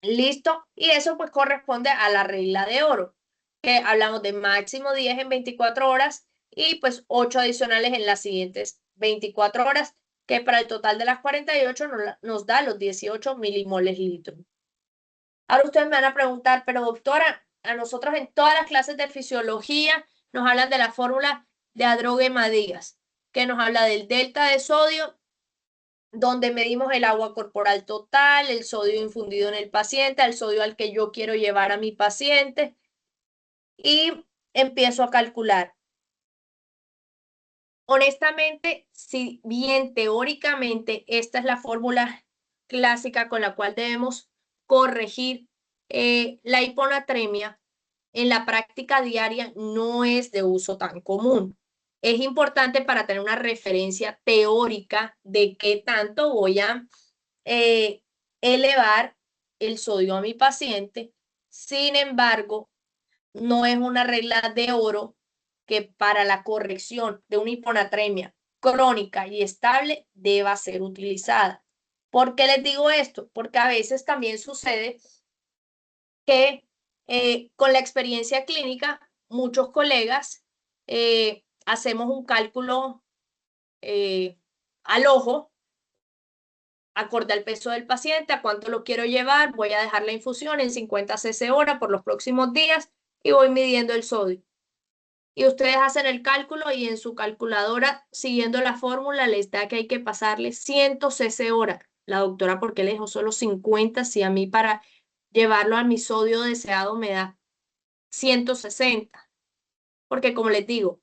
¿Listo? Y eso pues corresponde a la regla de oro, que hablamos de máximo 10 en 24 horas y pues 8 adicionales en las siguientes 24 horas, que para el total de las 48 nos da los 18 milimoles litros. Ahora ustedes me van a preguntar, pero doctora, a nosotros en todas las clases de fisiología nos hablan de la fórmula de Adrogué-Madigas, que nos habla del delta de sodio, donde medimos el agua corporal total, el sodio infundido en el paciente, el sodio al que yo quiero llevar a mi paciente, y empiezo a calcular. Honestamente, si bien teóricamente esta es la fórmula clásica con la cual debemos corregir la hiponatremia, en la práctica diaria no es de uso tan común. Es importante para tener una referencia teórica de qué tanto voy a elevar el sodio a mi paciente. Sin embargo, no es una regla de oro que para la corrección de una hiponatremia crónica y estable deba ser utilizada. ¿Por qué les digo esto? Porque a veces también sucede que con la experiencia clínica, muchos colegas hacemos un cálculo al ojo, acorde al peso del paciente, a cuánto lo quiero llevar, voy a dejar la infusión en 50 cc hora por los próximos días y voy midiendo el sodio. Y ustedes hacen el cálculo y en su calculadora, siguiendo la fórmula, les da que hay que pasarle 100 cc hora. La doctora, ¿por qué le dejó solo 50 si a mí para llevarlo a mi sodio deseado me da 160? Porque como les digo,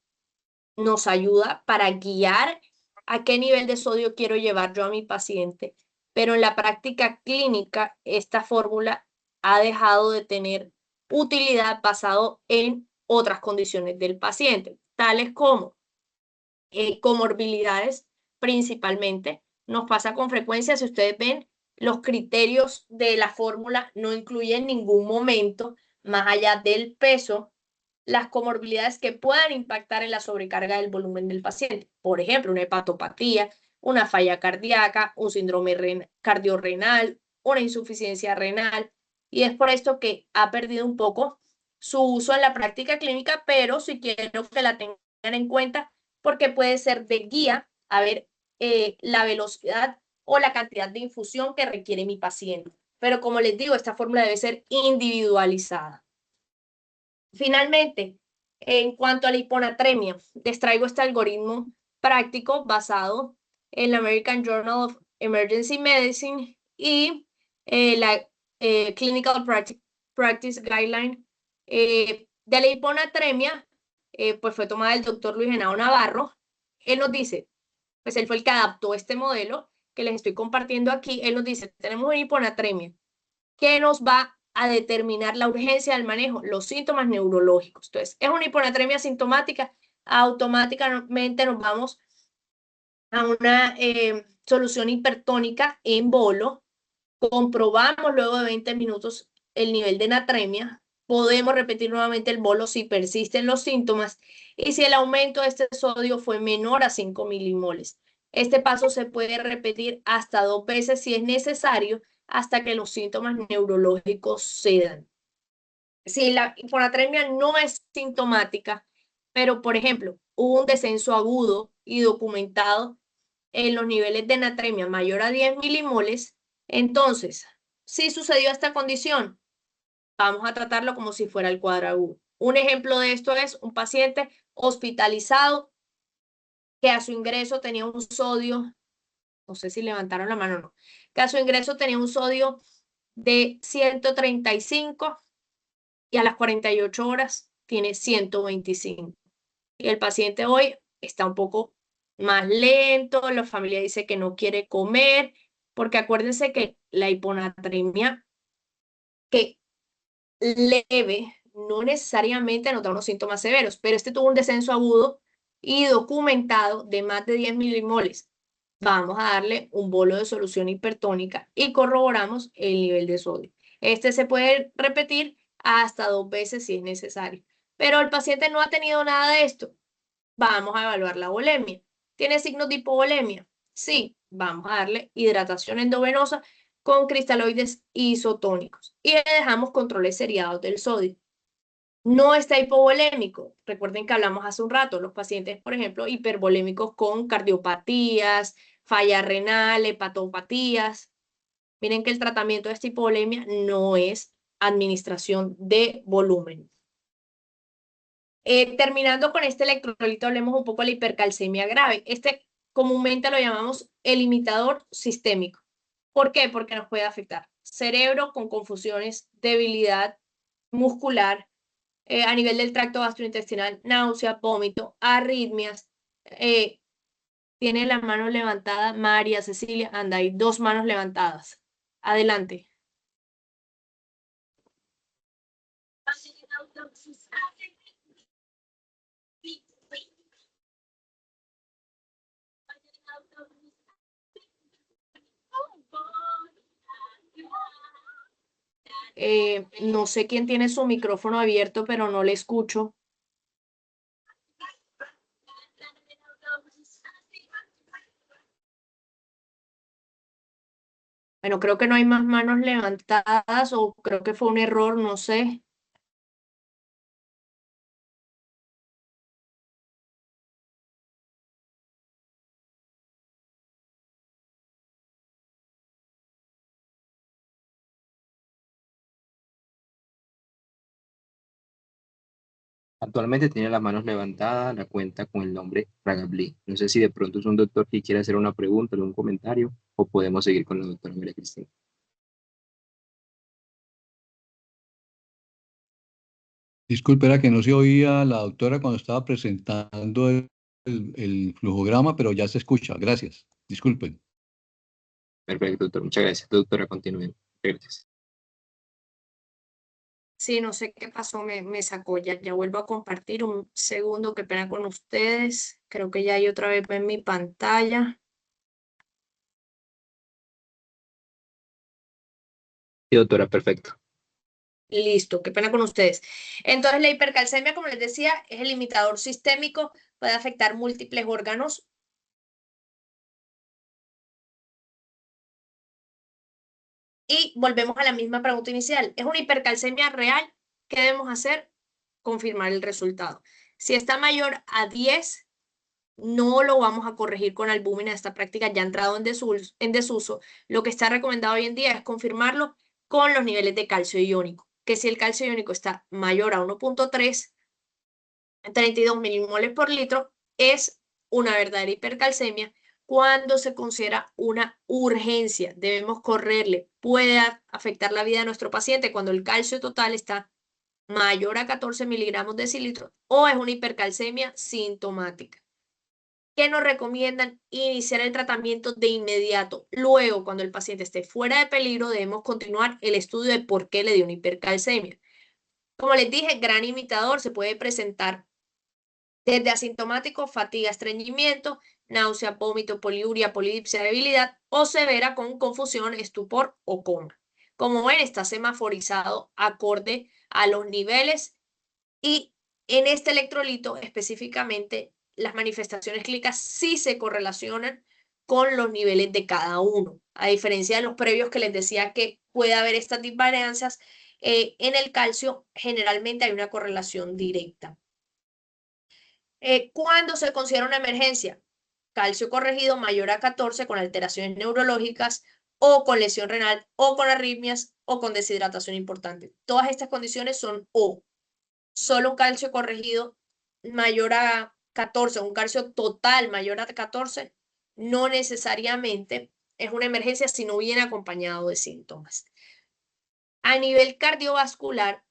nos ayuda para guiar a qué nivel de sodio quiero llevar yo a mi paciente. Pero en la práctica clínica, esta fórmula ha dejado de tener utilidad basado en otras condiciones del paciente, tales como comorbilidades principalmente. Nos pasa con frecuencia, si ustedes ven, los criterios de la fórmula no incluyen en ningún momento, más allá del peso, las comorbilidades que puedan impactar en la sobrecarga del volumen del paciente. Por ejemplo, una hepatopatía, una falla cardíaca, un síndrome cardiorrenal, una insuficiencia renal. Y es por esto que ha perdido un poco su uso en la práctica clínica, pero sí quiero que la tengan en cuenta porque puede ser de guía a ver la velocidad o la cantidad de infusión que requiere mi paciente. Pero como les digo, esta fórmula debe ser individualizada. Finalmente, en cuanto a la hiponatremia, les traigo este algoritmo práctico basado en la American Journal of Emergency Medicine y la Clinical Practice Guideline de la hiponatremia, pues fue tomada del doctor Luis Henao Navarro. Él nos dice, pues él fue el que adaptó este modelo que les estoy compartiendo aquí. Él nos dice, tenemos una hiponatremia que nos va a determinar la urgencia del manejo, los síntomas neurológicos. Entonces, es una hiponatremia sintomática, automáticamente nos vamos a una solución hipertónica en bolo, comprobamos luego de 20 minutos el nivel de natremia, podemos repetir nuevamente el bolo si persisten los síntomas y si el aumento de este sodio fue menor a 5 milimoles. Este paso se puede repetir hasta 2 veces si es necesario hasta que los síntomas neurológicos cedan. Si la hiponatremia no es sintomática, pero por ejemplo, hubo un descenso agudo y documentado en los niveles de natremia mayor a 10 milimoles, entonces, si sucedió esta condición, vamos a tratarlo como si fuera el cuadro agudo. Un ejemplo de esto es un paciente hospitalizado que a su ingreso tenía un sodio, no sé si levantaron la mano o no, que a su ingreso tenía un sodio de 135 y a las 48 horas tiene 125. Y el paciente hoy está un poco más lento, la familia dice que no quiere comer, porque acuérdense que la hiponatremia que leve no necesariamente nos da unos síntomas severos, pero este tuvo un descenso agudo y documentado de más de 10 milimoles. Vamos a darle un bolo de solución hipertónica y corroboramos el nivel de sodio. Este se puede repetir hasta 2 veces si es necesario. Pero el paciente no ha tenido nada de esto. Vamos a evaluar la volemia. ¿Tiene signos de hipovolemia? Sí, vamos a darle hidratación endovenosa con cristaloides isotónicos y le dejamos controles seriados del sodio. No está hipovolémico. Recuerden que hablamos hace un rato, los pacientes, por ejemplo, hipervolémicos con cardiopatías, falla renal, hepatopatías. Miren que el tratamiento de esta hipovolemia no es administración de volumen. Terminando con este electrolito, hablemos un poco de la hipercalcemia grave. Este comúnmente lo llamamos el imitador sistémico. ¿Por qué? Porque nos puede afectar cerebro con confusiones, debilidad muscular, a nivel del tracto gastrointestinal, náusea, vómito, arritmias. Tiene la mano levantada María Cecilia, anda, hay 2 manos levantadas. Adelante. No sé quién tiene su micrófono abierto, pero no le escucho. Bueno, creo que no hay más manos levantadas o creo que fue un error, no sé. Actualmente tiene las manos levantadas la cuenta con el nombre Ragabli. No sé si de pronto es un doctor que quiere hacer una pregunta o un comentario o podemos seguir con la doctora María Cristina. Disculpe, era que no se oía la doctora cuando estaba presentando el flujograma, pero ya se escucha. Gracias. Disculpen. Perfecto, doctor. Muchas gracias. Doctora, continúen. Gracias. Sí, no sé qué pasó, me sacó, ya vuelvo a compartir un segundo, qué pena con ustedes. Creo que ya hay otra vez en mi pantalla. Sí, doctora, perfecto. Listo, qué pena con ustedes. Entonces, la hipercalcemia, como les decía, es el imitador sistémico, puede afectar múltiples órganos. Y volvemos a la misma pregunta inicial. ¿Es una hipercalcemia real? ¿Qué debemos hacer? Confirmar el resultado. Si está mayor a 10, no lo vamos a corregir con albúmina. Esta práctica ya ha entrado en desuso. Lo que está recomendado hoy en día es confirmarlo con los niveles de calcio iónico. que si el calcio iónico está mayor a 1.3, 32 milimoles por litro, es una verdadera hipercalcemia cuando se considera una urgencia. Debemos correrle. Puede afectar la vida de nuestro paciente cuando el calcio total está mayor a 14 miligramos de decilitro o es una hipercalcemia sintomática. ¿Qué nos recomiendan? Iniciar el tratamiento de inmediato. Luego, cuando el paciente esté fuera de peligro, debemos continuar el estudio de por qué le dio una hipercalcemia. Como les dije, gran imitador se puede presentar desde asintomático, fatiga, estreñimiento, náusea, vómito, poliuria, polidipsia, debilidad o severa con confusión, estupor o coma. Como ven, está semaforizado acorde a los niveles y en este electrolito específicamente las manifestaciones clínicas sí se correlacionan con los niveles de cada uno. A diferencia de los previos que les decía que puede haber estas disvarianzas, en el calcio generalmente hay una correlación directa. ¿Cuándo se considera una emergencia? Calcio corregido mayor a 14 con alteraciones neurológicas o con lesión renal o con arritmias o con deshidratación importante. Todas estas condiciones son o solo un calcio corregido mayor a 14, un calcio total mayor a 14, no necesariamente es una emergencia si no viene acompañado de síntomas. A nivel cardiovascular,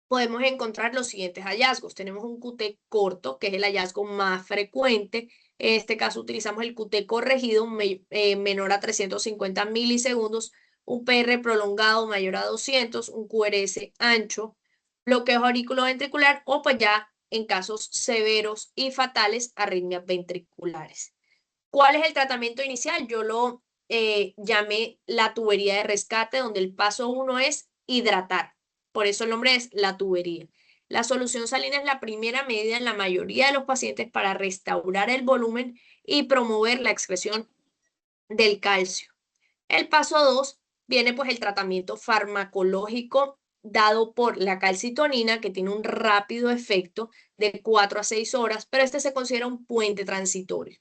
podemos encontrar los siguientes hallazgos. Tenemos un QT corto, que es el hallazgo más frecuente. En este caso utilizamos el QT corregido menor a 350 milisegundos, un PR prolongado mayor a 200, un QRS ancho, bloqueo auriculoventricular o pues ya en casos severos y fatales, arritmias ventriculares. ¿Cuál es el tratamiento inicial? Yo lo llamé la tubería de rescate, donde el paso 1 es hidratar. Por eso el nombre es la tubería. La solución salina es la primera medida en la mayoría de los pacientes para restaurar el volumen y promover la excreción del calcio. El paso 2 viene pues el tratamiento farmacológico dado por la calcitonina, que tiene un rápido efecto de 4 a 6 horas, pero este se considera un puente transitorio.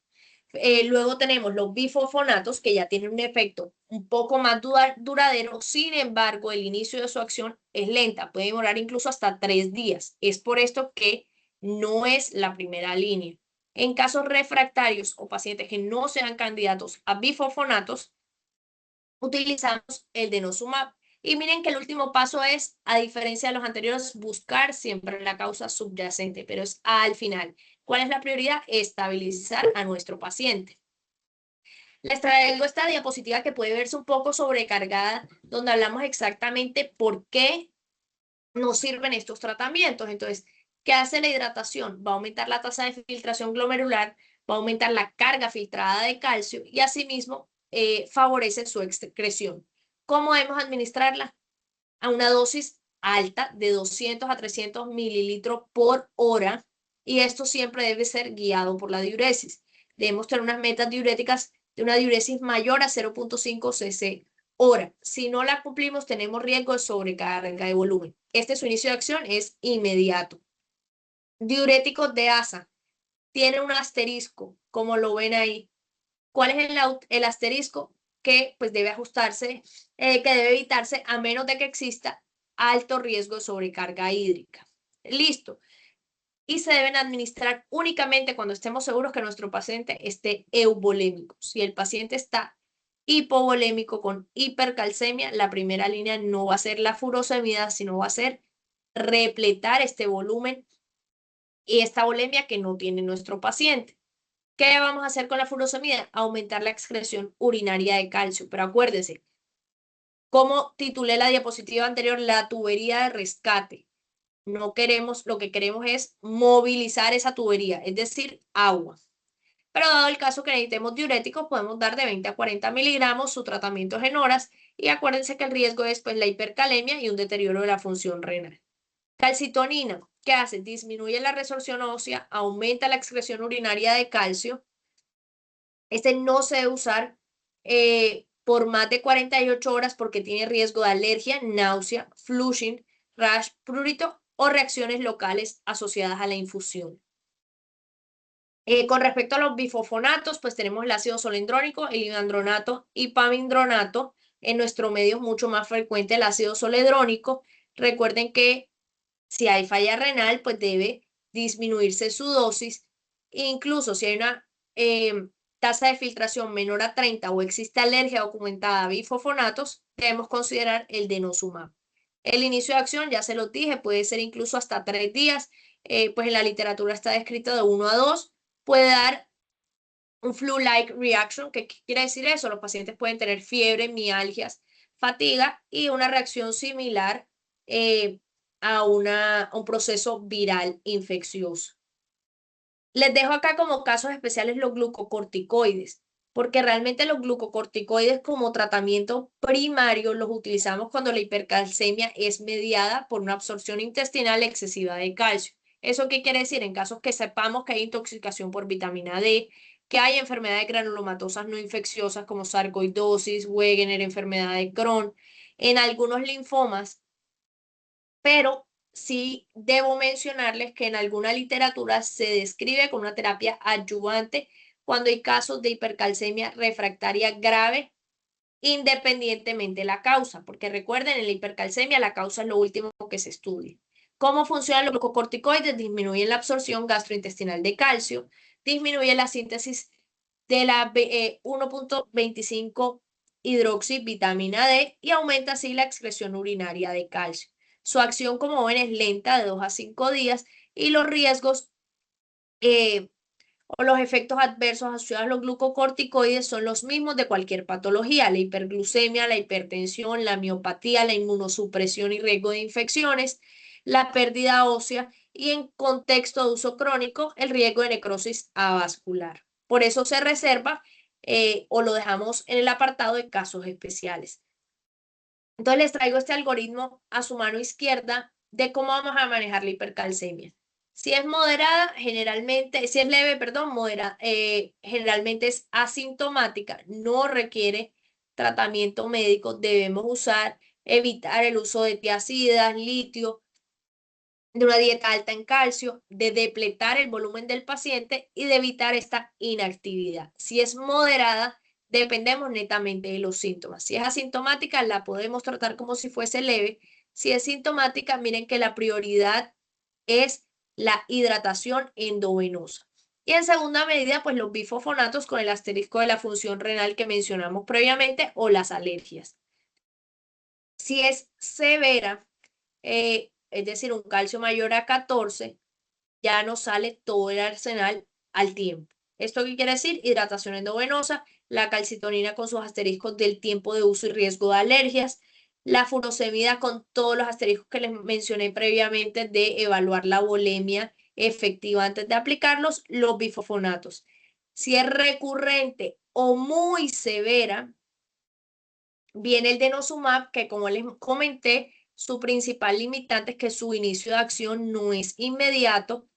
Luego tenemos los bifosfonatos, que ya tienen un efecto un poco más duradero. Sin embargo, el inicio de su acción es lenta, puede demorar incluso hasta 3 días. Es por esto que no es la primera línea. En casos refractarios o pacientes que no sean candidatos a bifosfonatos, utilizamos el denosumab. Y miren que el último paso es, a diferencia de los anteriores, buscar siempre la causa subyacente, pero es al final. ¿Cuál es la prioridad? Estabilizar a nuestro paciente. Les traigo esta diapositiva que puede verse un poco sobrecargada, donde hablamos exactamente por qué nos sirven estos tratamientos. Entonces, ¿qué hace la hidratación? Va a aumentar la tasa de filtración glomerular, va a aumentar la carga filtrada de calcio y asimismo favorece su excreción. ¿Cómo debemos administrarla? A una dosis alta de 200 a 300 mililitros por hora, y esto siempre debe ser guiado por la diuresis. Debemos tener unas metas diuréticas de una diuresis mayor a 0.5 cc hora. Si no la cumplimos, tenemos riesgo de sobrecarga de volumen. Su inicio de acción es inmediato. Diuréticos de asa. Tiene un asterisco, como lo ven ahí. ¿Cuál es el asterisco? Que pues debe ajustarse, que debe evitarse a menos de que exista alto riesgo de sobrecarga hídrica. Listo. Y se deben administrar únicamente cuando estemos seguros que nuestro paciente esté euvolémico. Si el paciente está hipovolémico con hipercalcemia, la primera línea no va a ser la furosemida, sino va a ser repletar este volumen y esta volemia que no tiene nuestro paciente. ¿Qué vamos a hacer con la furosemida? Aumentar la excreción urinaria de calcio. Pero acuérdense, como titulé la diapositiva anterior, la tubería de rescate. No queremos, lo que queremos es movilizar esa tubería, es decir, agua. Pero dado el caso que necesitemos diuréticos, podemos dar de 20 a 40 miligramos, su tratamiento es en horas, y acuérdense que el riesgo es pues la hipercalemia y un deterioro de la función renal. Calcitonina, ¿qué hace? Disminuye la resorción ósea, aumenta la excreción urinaria de calcio. No se debe usar por más de 48 horas porque tiene riesgo de alergia, náusea, flushing, rash, prurito o reacciones locales asociadas a la infusión. Con respecto a los bifosfonatos, pues tenemos el ácido zoledrónico, el ivandronato y pamindronato. En nuestro medio es mucho más frecuente el ácido zoledrónico. Recuerden que si hay falla renal, pues debe disminuirse su dosis. Incluso si hay una tasa de filtración menor a 30 o existe alergia documentada a bifosfonatos, debemos considerar el denosumab. El inicio de acción, ya se lo dije, puede ser incluso hasta 3 días, pues en la literatura está descrito de 1 a 2, puede dar un flu-like reaction. ¿Qué quiere decir eso? Los pacientes pueden tener fiebre, mialgias, fatiga y una reacción similar a un proceso viral infeccioso. Les dejo acá como casos especiales los glucocorticoides, porque realmente los glucocorticoides como tratamiento primario los utilizamos cuando la hipercalcemia es mediada por una absorción intestinal excesiva de calcio. ¿Eso qué quiere decir? En casos que sepamos que hay intoxicación por vitamina D, que hay enfermedades granulomatosas no infecciosas como sarcoidosis, Wegener, enfermedad de Crohn, en algunos linfomas, pero sí debo mencionarles que en alguna literatura se describe con una terapia adyuvante cuando hay casos de hipercalcemia refractaria grave, independientemente de la causa, porque recuerden, en la hipercalcemia la causa es lo último que se estudia. ¿Cómo funcionan los glucocorticoides? Disminuyen la absorción gastrointestinal de calcio, disminuye la síntesis de la 1.25 hidroxivitamina D y aumenta así la excreción urinaria de calcio. Su acción, como ven, es lenta, de 2 a 5 días, y los riesgos o los efectos adversos asociados a los glucocorticoides son los mismos de cualquier patología: la hiperglucemia, la hipertensión, la miopatía, la inmunosupresión y riesgo de infecciones, la pérdida ósea y, en contexto de uso crónico, el riesgo de necrosis avascular. Por eso se reserva o lo dejamos en el apartado de casos especiales. Entonces les traigo este algoritmo a su mano izquierda de cómo vamos a manejar la hipercalcemia. Si es moderada, generalmente, si es leve, perdón, generalmente es asintomática, no requiere tratamiento médico. Debemos evitar el uso de tiazidas, litio, de una dieta alta en calcio, de depletar el volumen del paciente y de evitar esta inactividad. Si es moderada, dependemos netamente de los síntomas. Si es asintomática, la podemos tratar como si fuese leve. Si es sintomática, miren que la prioridad es la hidratación endovenosa. Y en segunda medida, pues los bifosfonatos con el asterisco de la función renal que mencionamos previamente, o las alergias. Si es severa, es decir, un calcio mayor a 14, ya nos sale todo el arsenal al tiempo. ¿Esto qué quiere decir? Hidratación endovenosa, la calcitonina con sus asteriscos del tiempo de uso y riesgo de alergias, la furosemida con todos los asteriscos que les mencioné previamente de evaluar la volemia efectiva antes de aplicarlos, los bifosfonatos. Si es recurrente o muy severa, viene el denosumab, que como les comenté, su principal limitante es que su inicio de acción no es inmediato.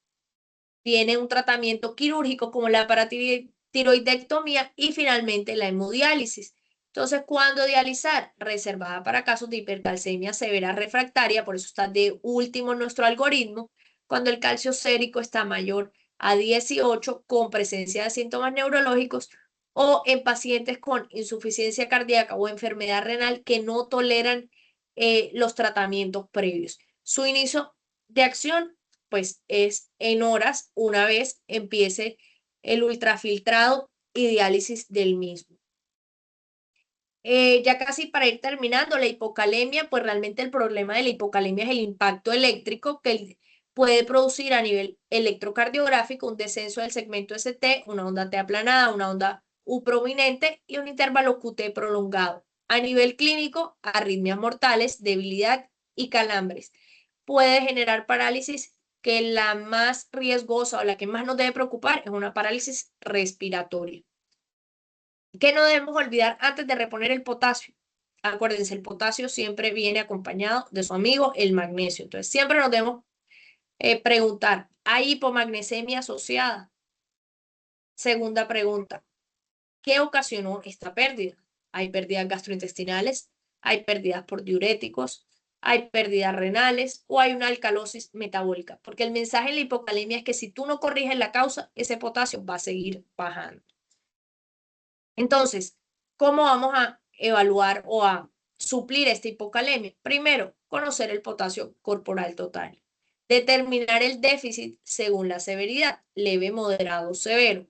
Tiene un tratamiento quirúrgico como la paratiroidectomía y finalmente la hemodiálisis. Entonces, ¿cuándo dializar? Reservada para casos de hipercalcemia severa refractaria, por eso está de último en nuestro algoritmo, cuando el calcio sérico está mayor a 18 con presencia de síntomas neurológicos, o en pacientes con insuficiencia cardíaca o enfermedad renal que no toleran los tratamientos previos. Su inicio de acción, pues, es en horas una vez empiece el ultrafiltrado y diálisis del mismo. Ya casi para ir terminando, la hipocalemia, pues realmente el problema de la hipocalemia es el impacto eléctrico que puede producir a nivel electrocardiográfico un descenso del segmento ST, una onda T aplanada, una onda U prominente y un intervalo QT prolongado. A nivel clínico, arritmias mortales, debilidad y calambres. Puede generar parálisis, que la más riesgosa o la que más nos debe preocupar es una parálisis respiratoria. ¿Qué no debemos olvidar antes de reponer el potasio? Acuérdense, el potasio siempre viene acompañado de su amigo el magnesio. Entonces, siempre nos debemos preguntar, ¿hay hipomagnesemia asociada? Segunda pregunta, ¿qué ocasionó esta pérdida? ¿Hay pérdidas gastrointestinales? ¿Hay pérdidas por diuréticos? ¿Hay pérdidas renales? ¿O hay una alcalosis metabólica? Porque el mensaje en la hipocalemia es que si tú no corriges la causa, ese potasio va a seguir bajando. Entonces, ¿cómo vamos a evaluar o a suplir esta hipocalemia? Primero, conocer el potasio corporal total. Determinar el déficit según la severidad, leve, moderado, severo.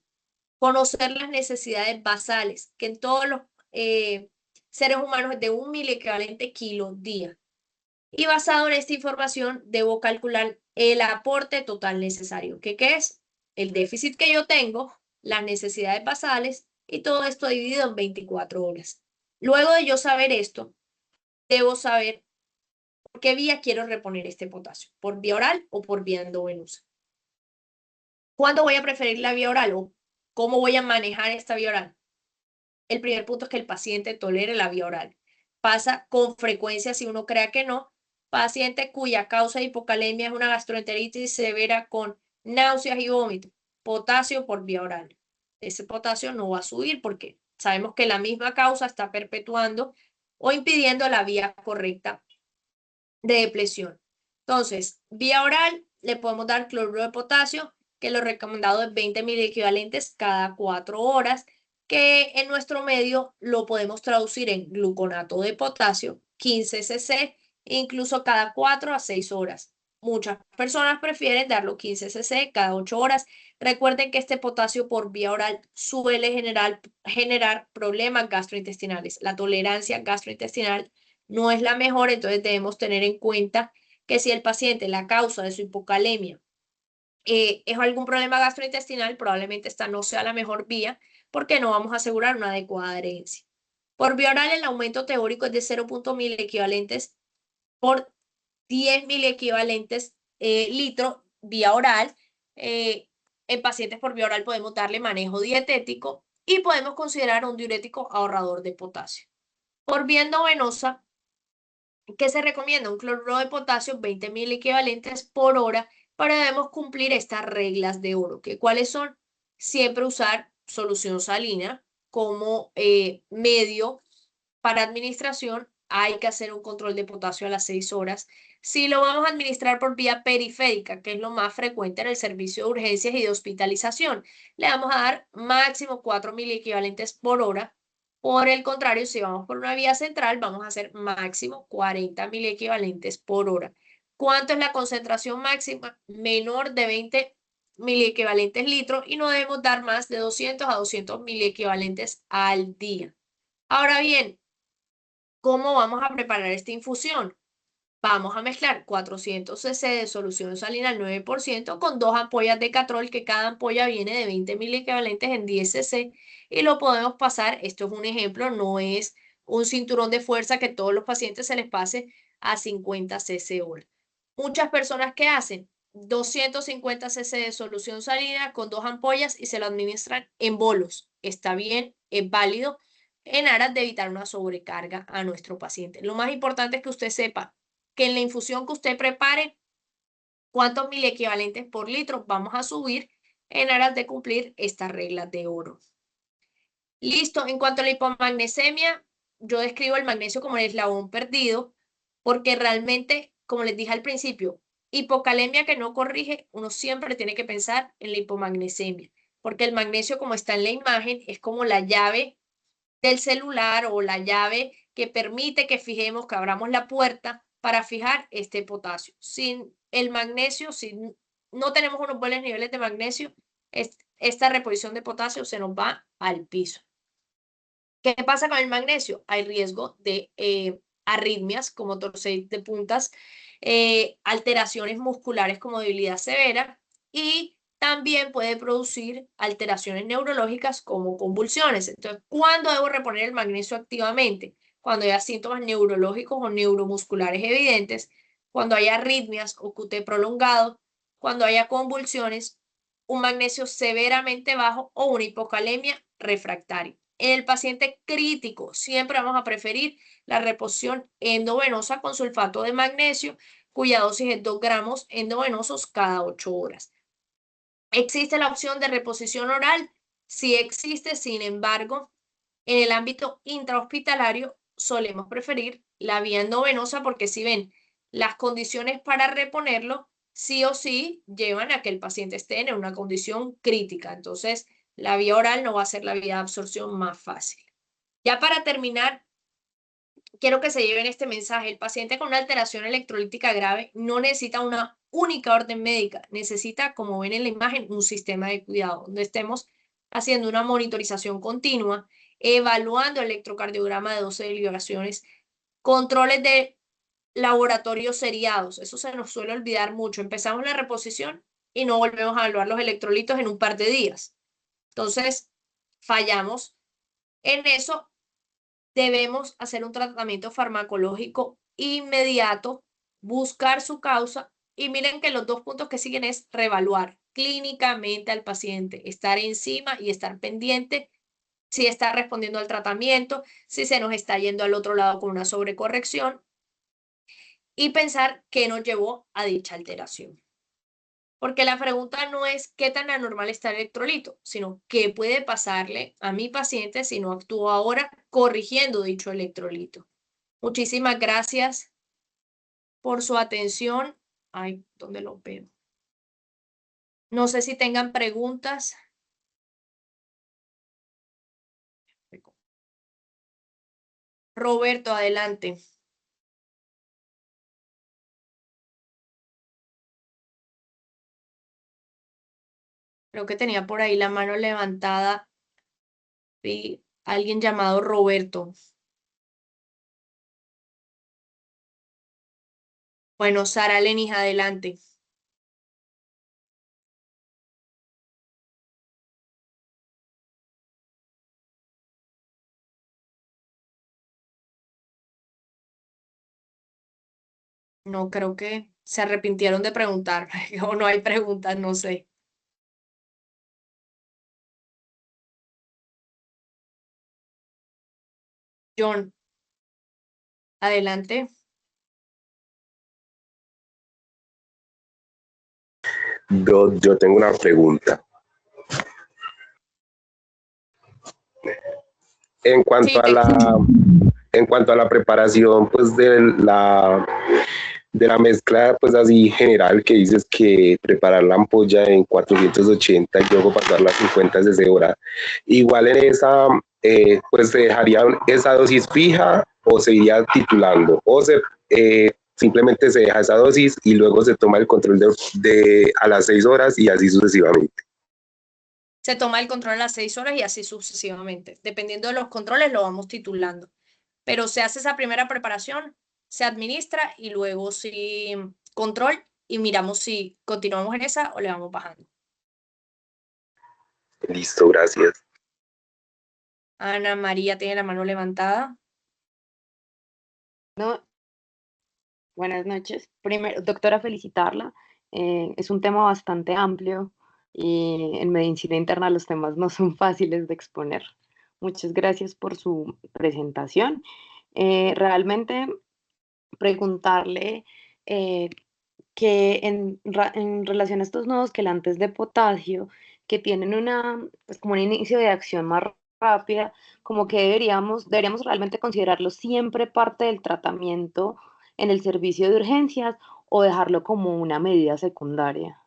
Conocer las necesidades basales, que en todos los seres humanos es de 1 miliequivalente kilo día. Y basado en esta información, debo calcular el aporte total necesario. ¿Qué es? El déficit que yo tengo, las necesidades basales y todo esto dividido en 24 horas. Luego de yo saber esto, debo saber por qué vía quiero reponer este potasio, por vía oral o por vía endovenosa. ¿Cuándo voy a preferir la vía oral o cómo voy a manejar esta vía oral? El primer punto es que el paciente tolere la vía oral. Pasa con frecuencia, si uno crea que no, paciente cuya causa de hipocalemia es una gastroenteritis severa con náuseas y vómitos, potasio por vía oral. Ese potasio no va a subir porque sabemos que la misma causa está perpetuando o impidiendo la vía correcta de depresión. Entonces, vía oral le podemos dar cloruro de potasio, que lo recomendado es 20 miliequivalentes cada 4 horas, que en nuestro medio lo podemos traducir en gluconato de potasio, 15 cc, incluso cada 4 a 6 horas. Muchas personas prefieren darlo 15 cc cada 8 horas. Recuerden que este potasio por vía oral suele generar problemas gastrointestinales. La tolerancia gastrointestinal no es la mejor, entonces debemos tener en cuenta que si el paciente, la causa de su hipocalemia es algún problema gastrointestinal, probablemente esta no sea la mejor vía porque no vamos a asegurar una adecuada adherencia. Por vía oral, el aumento teórico es de 0.1 miliequivalentes por 10 miliequivalentes litro vía oral. En pacientes por vía oral podemos darle manejo dietético y podemos considerar un diurético ahorrador de potasio. Por vía endovenosa, ¿qué se recomienda? Un cloruro de potasio, 20 miliequivalentes por hora, pero debemos cumplir estas reglas de oro. ¿Cuáles son? Siempre usar solución salina como medio para administración. Hay que hacer un control de potasio a las 6 horas. Si lo vamos a administrar por vía periférica, que es lo más frecuente en el servicio de urgencias y de hospitalización, le vamos a dar máximo 4 miliequivalentes por hora. Por el contrario, si vamos por una vía central, vamos a hacer máximo 40 miliequivalentes por hora. ¿Cuánto es la concentración máxima? Menor de 20 miliequivalentes litros y no debemos dar más de 200 a 200 miliequivalentes al día. Ahora bien, ¿cómo vamos a preparar esta infusión? Vamos a mezclar 400 cc de solución salina al 9% con 2 ampollas de Catrol, que cada ampolla viene de 20 miliequivalentes en 10 cc, y lo podemos pasar, esto es un ejemplo, no es un cinturón de fuerza que todos los pacientes se les pase a 50 cc hora. Muchas personas que hacen 250 cc de solución salina con 2 ampollas y se lo administran en bolos. Está bien, es válido en aras de evitar una sobrecarga a nuestro paciente. Lo más importante es que usted sepa que en la infusión que usted prepare, cuántos miliequivalentes por litro vamos a subir en aras de cumplir estas reglas de oro. Listo, en cuanto a la hipomagnesemia, yo describo el magnesio como el eslabón perdido, porque realmente, como les dije al principio, hipocalemia que no corrige, uno siempre tiene que pensar en la hipomagnesemia, porque el magnesio, como está en la imagen, es como la llave del celular o la llave que permite que fijemos, que abramos la puerta para fijar este potasio. Sin el magnesio, si no tenemos unos buenos niveles de magnesio, esta reposición de potasio se nos va al piso. ¿Qué pasa con el magnesio? Hay riesgo de arritmias como torcedit de puntas, alteraciones musculares como debilidad severa y también puede producir alteraciones neurológicas como convulsiones. Entonces, ¿cuándo debo reponer el magnesio activamente? Cuando haya síntomas neurológicos o neuromusculares evidentes, cuando haya arritmias o QT prolongado, cuando haya convulsiones, un magnesio severamente bajo o una hipocalemia refractaria. En el paciente crítico, siempre vamos a preferir la reposición endovenosa con sulfato de magnesio, cuya dosis es 2 gramos endovenosos cada 8 horas. ¿Existe la opción de reposición oral? Sí existe, sin embargo, en el ámbito intrahospitalario solemos preferir la vía endovenosa porque si ven, las condiciones para reponerlo sí o sí llevan a que el paciente esté en una condición crítica. Entonces, la vía oral no va a ser la vía de absorción más fácil. Ya para terminar, quiero que se lleven este mensaje. El paciente con una alteración electrolítica grave no necesita una única orden médica, necesita, como ven en la imagen, un sistema de cuidado, donde estemos haciendo una monitorización continua, evaluando el electrocardiograma de 12 derivaciones, controles de laboratorio seriados. Eso se nos suele olvidar mucho. Empezamos la reposición y no volvemos a evaluar los electrolitos en un par de días. Entonces, fallamos en eso. Debemos hacer un tratamiento farmacológico inmediato, buscar su causa y miren que los dos puntos que siguen es reevaluar clínicamente al paciente, estar encima y estar pendiente si está respondiendo al tratamiento, si se nos está yendo al otro lado con una sobrecorrección y pensar qué nos llevó a dicha alteración. Porque la pregunta no es qué tan anormal está el electrolito, sino qué puede pasarle a mi paciente si no actúo ahora corrigiendo dicho electrolito. Muchísimas gracias por su atención. Ay, ¿dónde lo veo? No sé si tengan preguntas. Roberto, adelante. Creo que tenía por ahí la mano levantada. Vi a alguien llamado Roberto. Bueno, Sara Lenis, adelante. No, creo que se arrepintieron de preguntar o no hay preguntas, no sé. John, adelante. Yo tengo una pregunta. En cuanto Sí, a te escucho. en cuanto a la preparación, pues de la mezcla, pues así general, que dices que preparar la ampolla en 480 y luego pasarla a 50 cc hora. Igual en esa, pues se dejaría esa dosis fija o se iría titulando o simplemente se deja esa dosis y luego se toma el control a las 6 horas y así sucesivamente. Se toma el control a las 6 horas y así sucesivamente. Dependiendo de los controles, lo vamos titulando. Pero se hace esa primera preparación, se administra y luego sí control y miramos si continuamos en esa o le vamos bajando. Listo, gracias. Ana María tiene la mano levantada. No, buenas noches. Primero, doctora, felicitarla. Es un tema bastante amplio y en medicina interna los temas no son fáciles de exponer. Muchas gracias por su presentación. Realmente preguntarle que en relación a estos nodos quelantes de potasio que tienen pues como un inicio de acción más rápida, como que deberíamos realmente considerarlo siempre parte del tratamiento en el servicio de urgencias o dejarlo como una medida secundaria.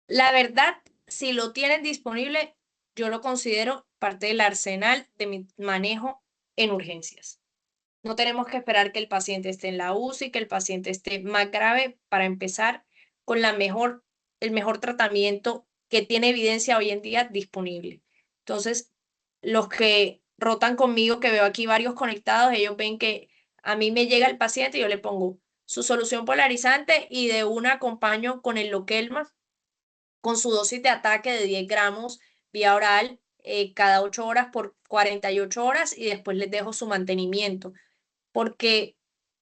La verdad, si lo tienen disponible, yo lo considero parte del arsenal de mi manejo en urgencias. No tenemos que esperar que el paciente esté en la UCI, que el paciente esté más grave para empezar con el mejor tratamiento que tiene evidencia hoy en día disponible. Entonces, los que rotan conmigo, que veo aquí varios conectados, ellos ven que a mí me llega el paciente y yo le pongo su solución polarizante y de una acompaño con el Lokelma, con su dosis de ataque de 10 gramos vía oral cada 8 horas por 48 horas y después les dejo su mantenimiento. Porque,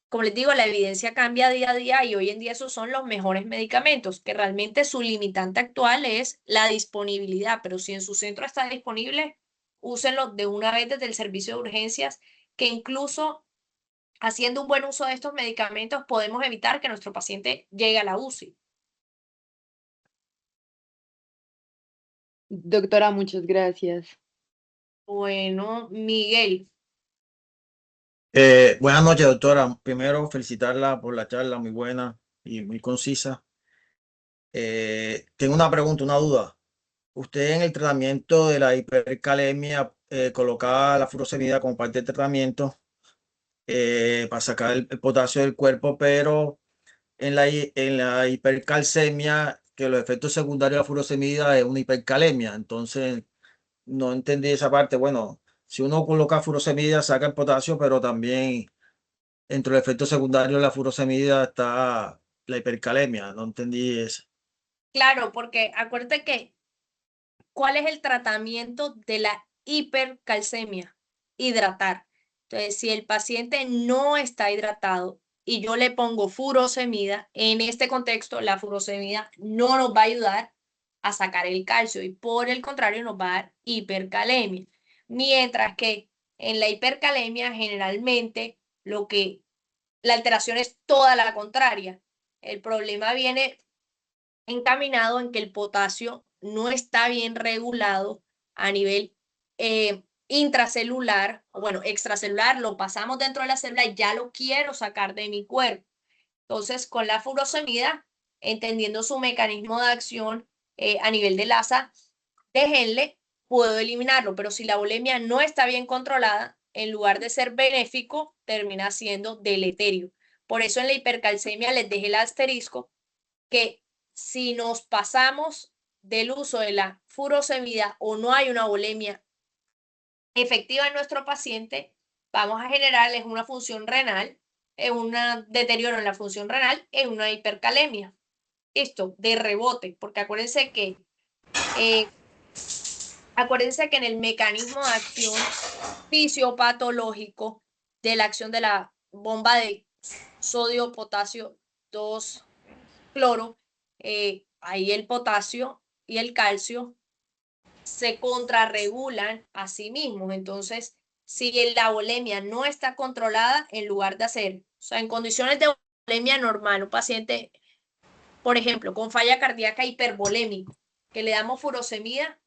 como les digo, la evidencia cambia día a día y hoy en día esos son los mejores medicamentos, que realmente su limitante actual es la disponibilidad, pero si en su centro está disponible, úsenlo de una vez desde el servicio de urgencias, que incluso haciendo un buen uso de estos medicamentos podemos evitar que nuestro paciente llegue a la UCI. Doctora, muchas gracias. Bueno, Miguel. Buenas noches, doctora. Primero, felicitarla por la charla muy buena y muy concisa. Tengo una pregunta, una duda. ¿Usted en el tratamiento de la hipercalemia colocaba la furosemida como parte del tratamiento? para sacar el potasio del cuerpo, pero en la hipercalcemia, que los efectos secundarios de la furosemida es una hipercalemia. Entonces, no entendí esa parte. Bueno, si uno coloca furosemida, saca el potasio, pero también entre los efectos secundarios de la furosemida está la hipercalemia. No entendí eso. Claro, porque acuérdate que, ¿cuál es el tratamiento de la hipercalcemia? Hidratar. Entonces, si el paciente no está hidratado y yo le pongo furosemida, en este contexto, la furosemida no nos va a ayudar a sacar el calcio y por el contrario nos va a dar hipercalemia. Mientras que en la hipercalemia generalmente la alteración es toda la contraria. El problema viene encaminado en que el potasio no está bien regulado a nivel intracelular, o bueno, extracelular, lo pasamos dentro de la célula y ya lo quiero sacar de mi cuerpo. Entonces, con la furosemida, entendiendo su mecanismo de acción a nivel de LASA, déjenle, puedo eliminarlo, pero si la bulimia no está bien controlada, en lugar de ser benéfico, termina siendo deleterio. Por eso en la hipercalcemia les dejé el asterisco que si nos pasamos del uso de la furosemida o no hay una bulimia efectiva en nuestro paciente, vamos a generarles una función renal, un deterioro en la función renal, en una hipercalemia. Esto de rebote, porque acuérdense que en el mecanismo de acción fisiopatológico de la acción de la bomba de sodio, potasio, 2 cloro, ahí el potasio y el calcio se contrarregulan a sí mismos. Entonces, si la bulimia no está controlada, en lugar de hacer, o sea, en condiciones de bulimia normal, un paciente, por ejemplo, con falla cardíaca hipervolémico, que le damos furosemida,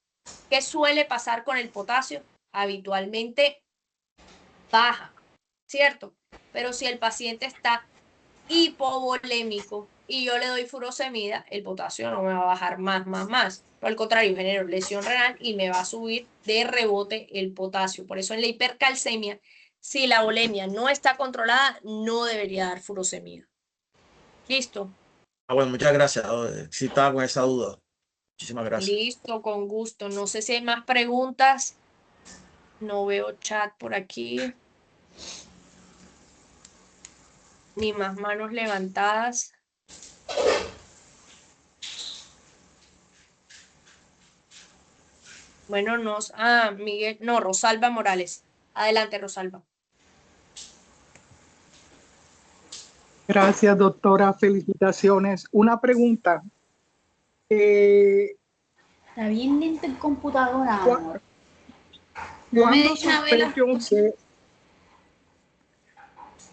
¿qué suele pasar con el potasio? Habitualmente baja, ¿cierto? Pero si el paciente está hipovolémico y yo le doy furosemida, el potasio no me va a bajar más. Por el contrario, genero lesión renal y me va a subir de rebote el potasio. Por eso en la hipercalcemia, si la bulimia no está controlada, no debería dar furosemida. ¿Listo? Bueno, muchas gracias. Sí estaba con esa duda. Muchísimas gracias. Listo, con gusto. No sé si hay más preguntas. No veo chat por aquí. Ni más manos levantadas. Bueno, Miguel, no, Rosalba Morales. Adelante, Rosalba. Gracias, doctora. Felicitaciones. Una pregunta. Está bien lento el computador, amor.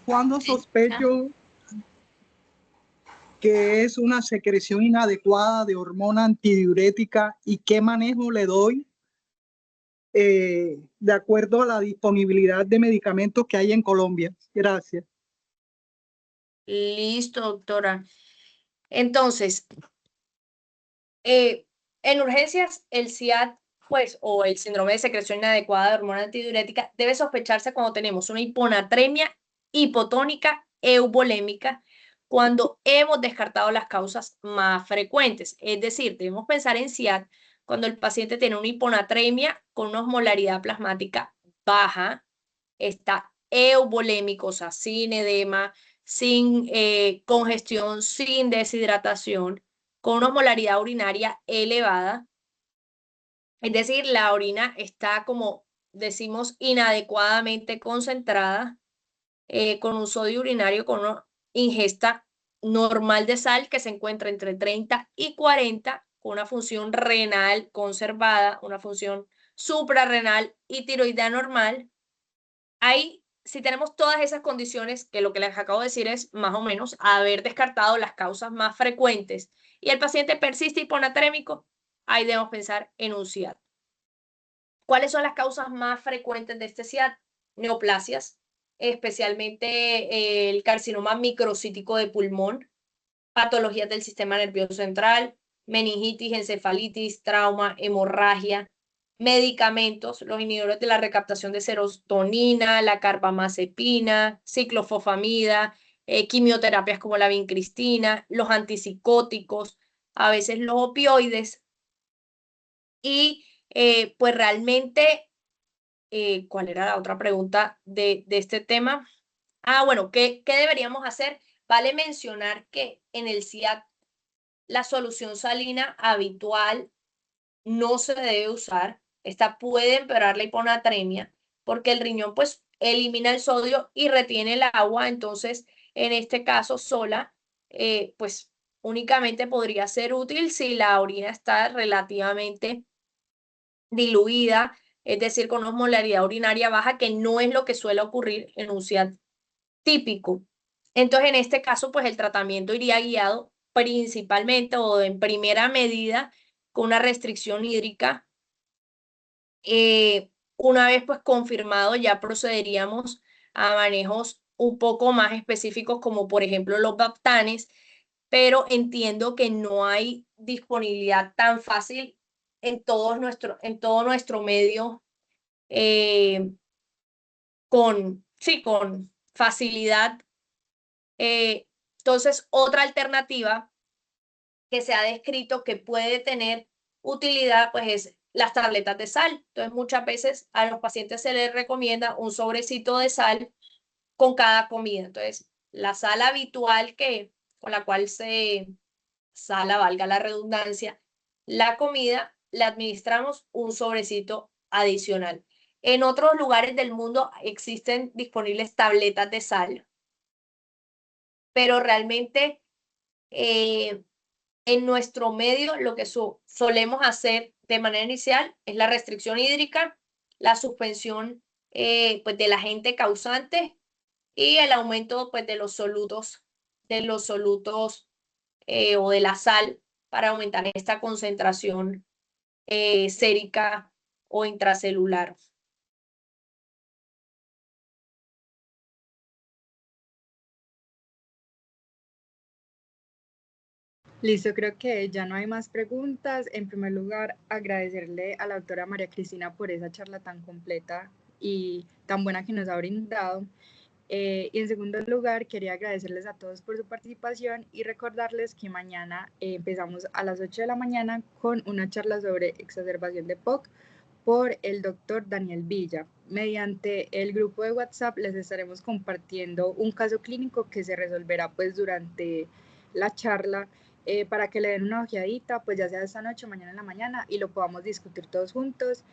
¿Cuándo sospecho que es una secreción inadecuada de hormona antidiurética y qué manejo le doy de acuerdo a la disponibilidad de medicamentos que hay en Colombia? Gracias. Listo, doctora. Entonces, en urgencias, el SIAD, pues, o el síndrome de secreción inadecuada de hormona antidiurética, debe sospecharse cuando tenemos una hiponatremia hipotónica euvolémica, cuando hemos descartado las causas más frecuentes. Es decir, debemos pensar en SIAD cuando el paciente tiene una hiponatremia con una osmolaridad plasmática baja, está euvolémico, o sea, sin edema, sin congestión, sin deshidratación, con una osmolaridad urinaria elevada. Es decir, la orina está, como decimos, inadecuadamente concentrada, con un sodio urinario, con una ingesta normal de sal que se encuentra entre 30 y 40, con una función renal conservada, una función suprarrenal y tiroidea normal. Ahí, si tenemos todas esas condiciones, que lo que les acabo de decir es más o menos haber descartado las causas más frecuentes y el paciente persiste hiponatrémico, ahí debemos pensar en un SIAD. ¿Cuáles son las causas más frecuentes de este SIAD? Neoplasias, especialmente el carcinoma microcítico de pulmón, patologías del sistema nervioso central, meningitis, encefalitis, trauma, hemorragia, medicamentos, los inhibidores de la recaptación de serotonina, la carbamazepina, ciclofosfamida, quimioterapias como la vincristina, los antipsicóticos, a veces los opioides. Y pues realmente, ¿cuál era la otra pregunta de este tema? Bueno, ¿qué deberíamos hacer? Vale mencionar que en el SIAD la solución salina habitual no se debe usar. Esta puede empeorar la hiponatremia porque el riñón pues elimina el sodio y retiene el agua. Entonces, en este caso sola, pues únicamente podría ser útil si la orina está relativamente diluida, es decir, con una osmolaridad urinaria baja, que no es lo que suele ocurrir en un SIAD típico. Entonces, en este caso, pues el tratamiento iría guiado principalmente o en primera medida con una restricción hídrica. Una vez pues confirmado, ya procederíamos a manejos un poco más específicos, como por ejemplo los baptanes, pero entiendo que no hay disponibilidad tan fácil en todo nuestro medio con facilidad. Entonces, otra alternativa que se ha descrito que puede tener utilidad, pues es las tabletas de sal. Entonces, muchas veces a los pacientes se les recomienda un sobrecito de sal con cada comida. Entonces, la sal habitual con la cual se sala, valga la redundancia, la comida, le administramos un sobrecito adicional. En otros lugares del mundo existen disponibles tabletas de sal, pero realmente en nuestro medio lo que solemos hacer de manera inicial es la restricción hídrica, la suspensión pues del agente causante y el aumento pues de los solutos o de la sal para aumentar esta concentración sérica o intracelular. Listo, creo que ya no hay más preguntas. En primer lugar, agradecerle a la doctora María Cristina por esa charla tan completa y tan buena que nos ha brindado. Y en segundo lugar, quería agradecerles a todos por su participación y recordarles que mañana empezamos a las 8 de la mañana con una charla sobre exacerbación de POC por el doctor Daniel Villa. Mediante el grupo de WhatsApp les estaremos compartiendo un caso clínico que se resolverá pues durante la charla para que le den una ojeadita, pues ya sea esta noche o mañana en la mañana y lo podamos discutir todos juntos.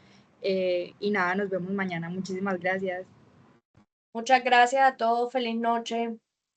Y nada, nos vemos mañana. Muchísimas gracias. Muchas gracias a todos. Feliz noche.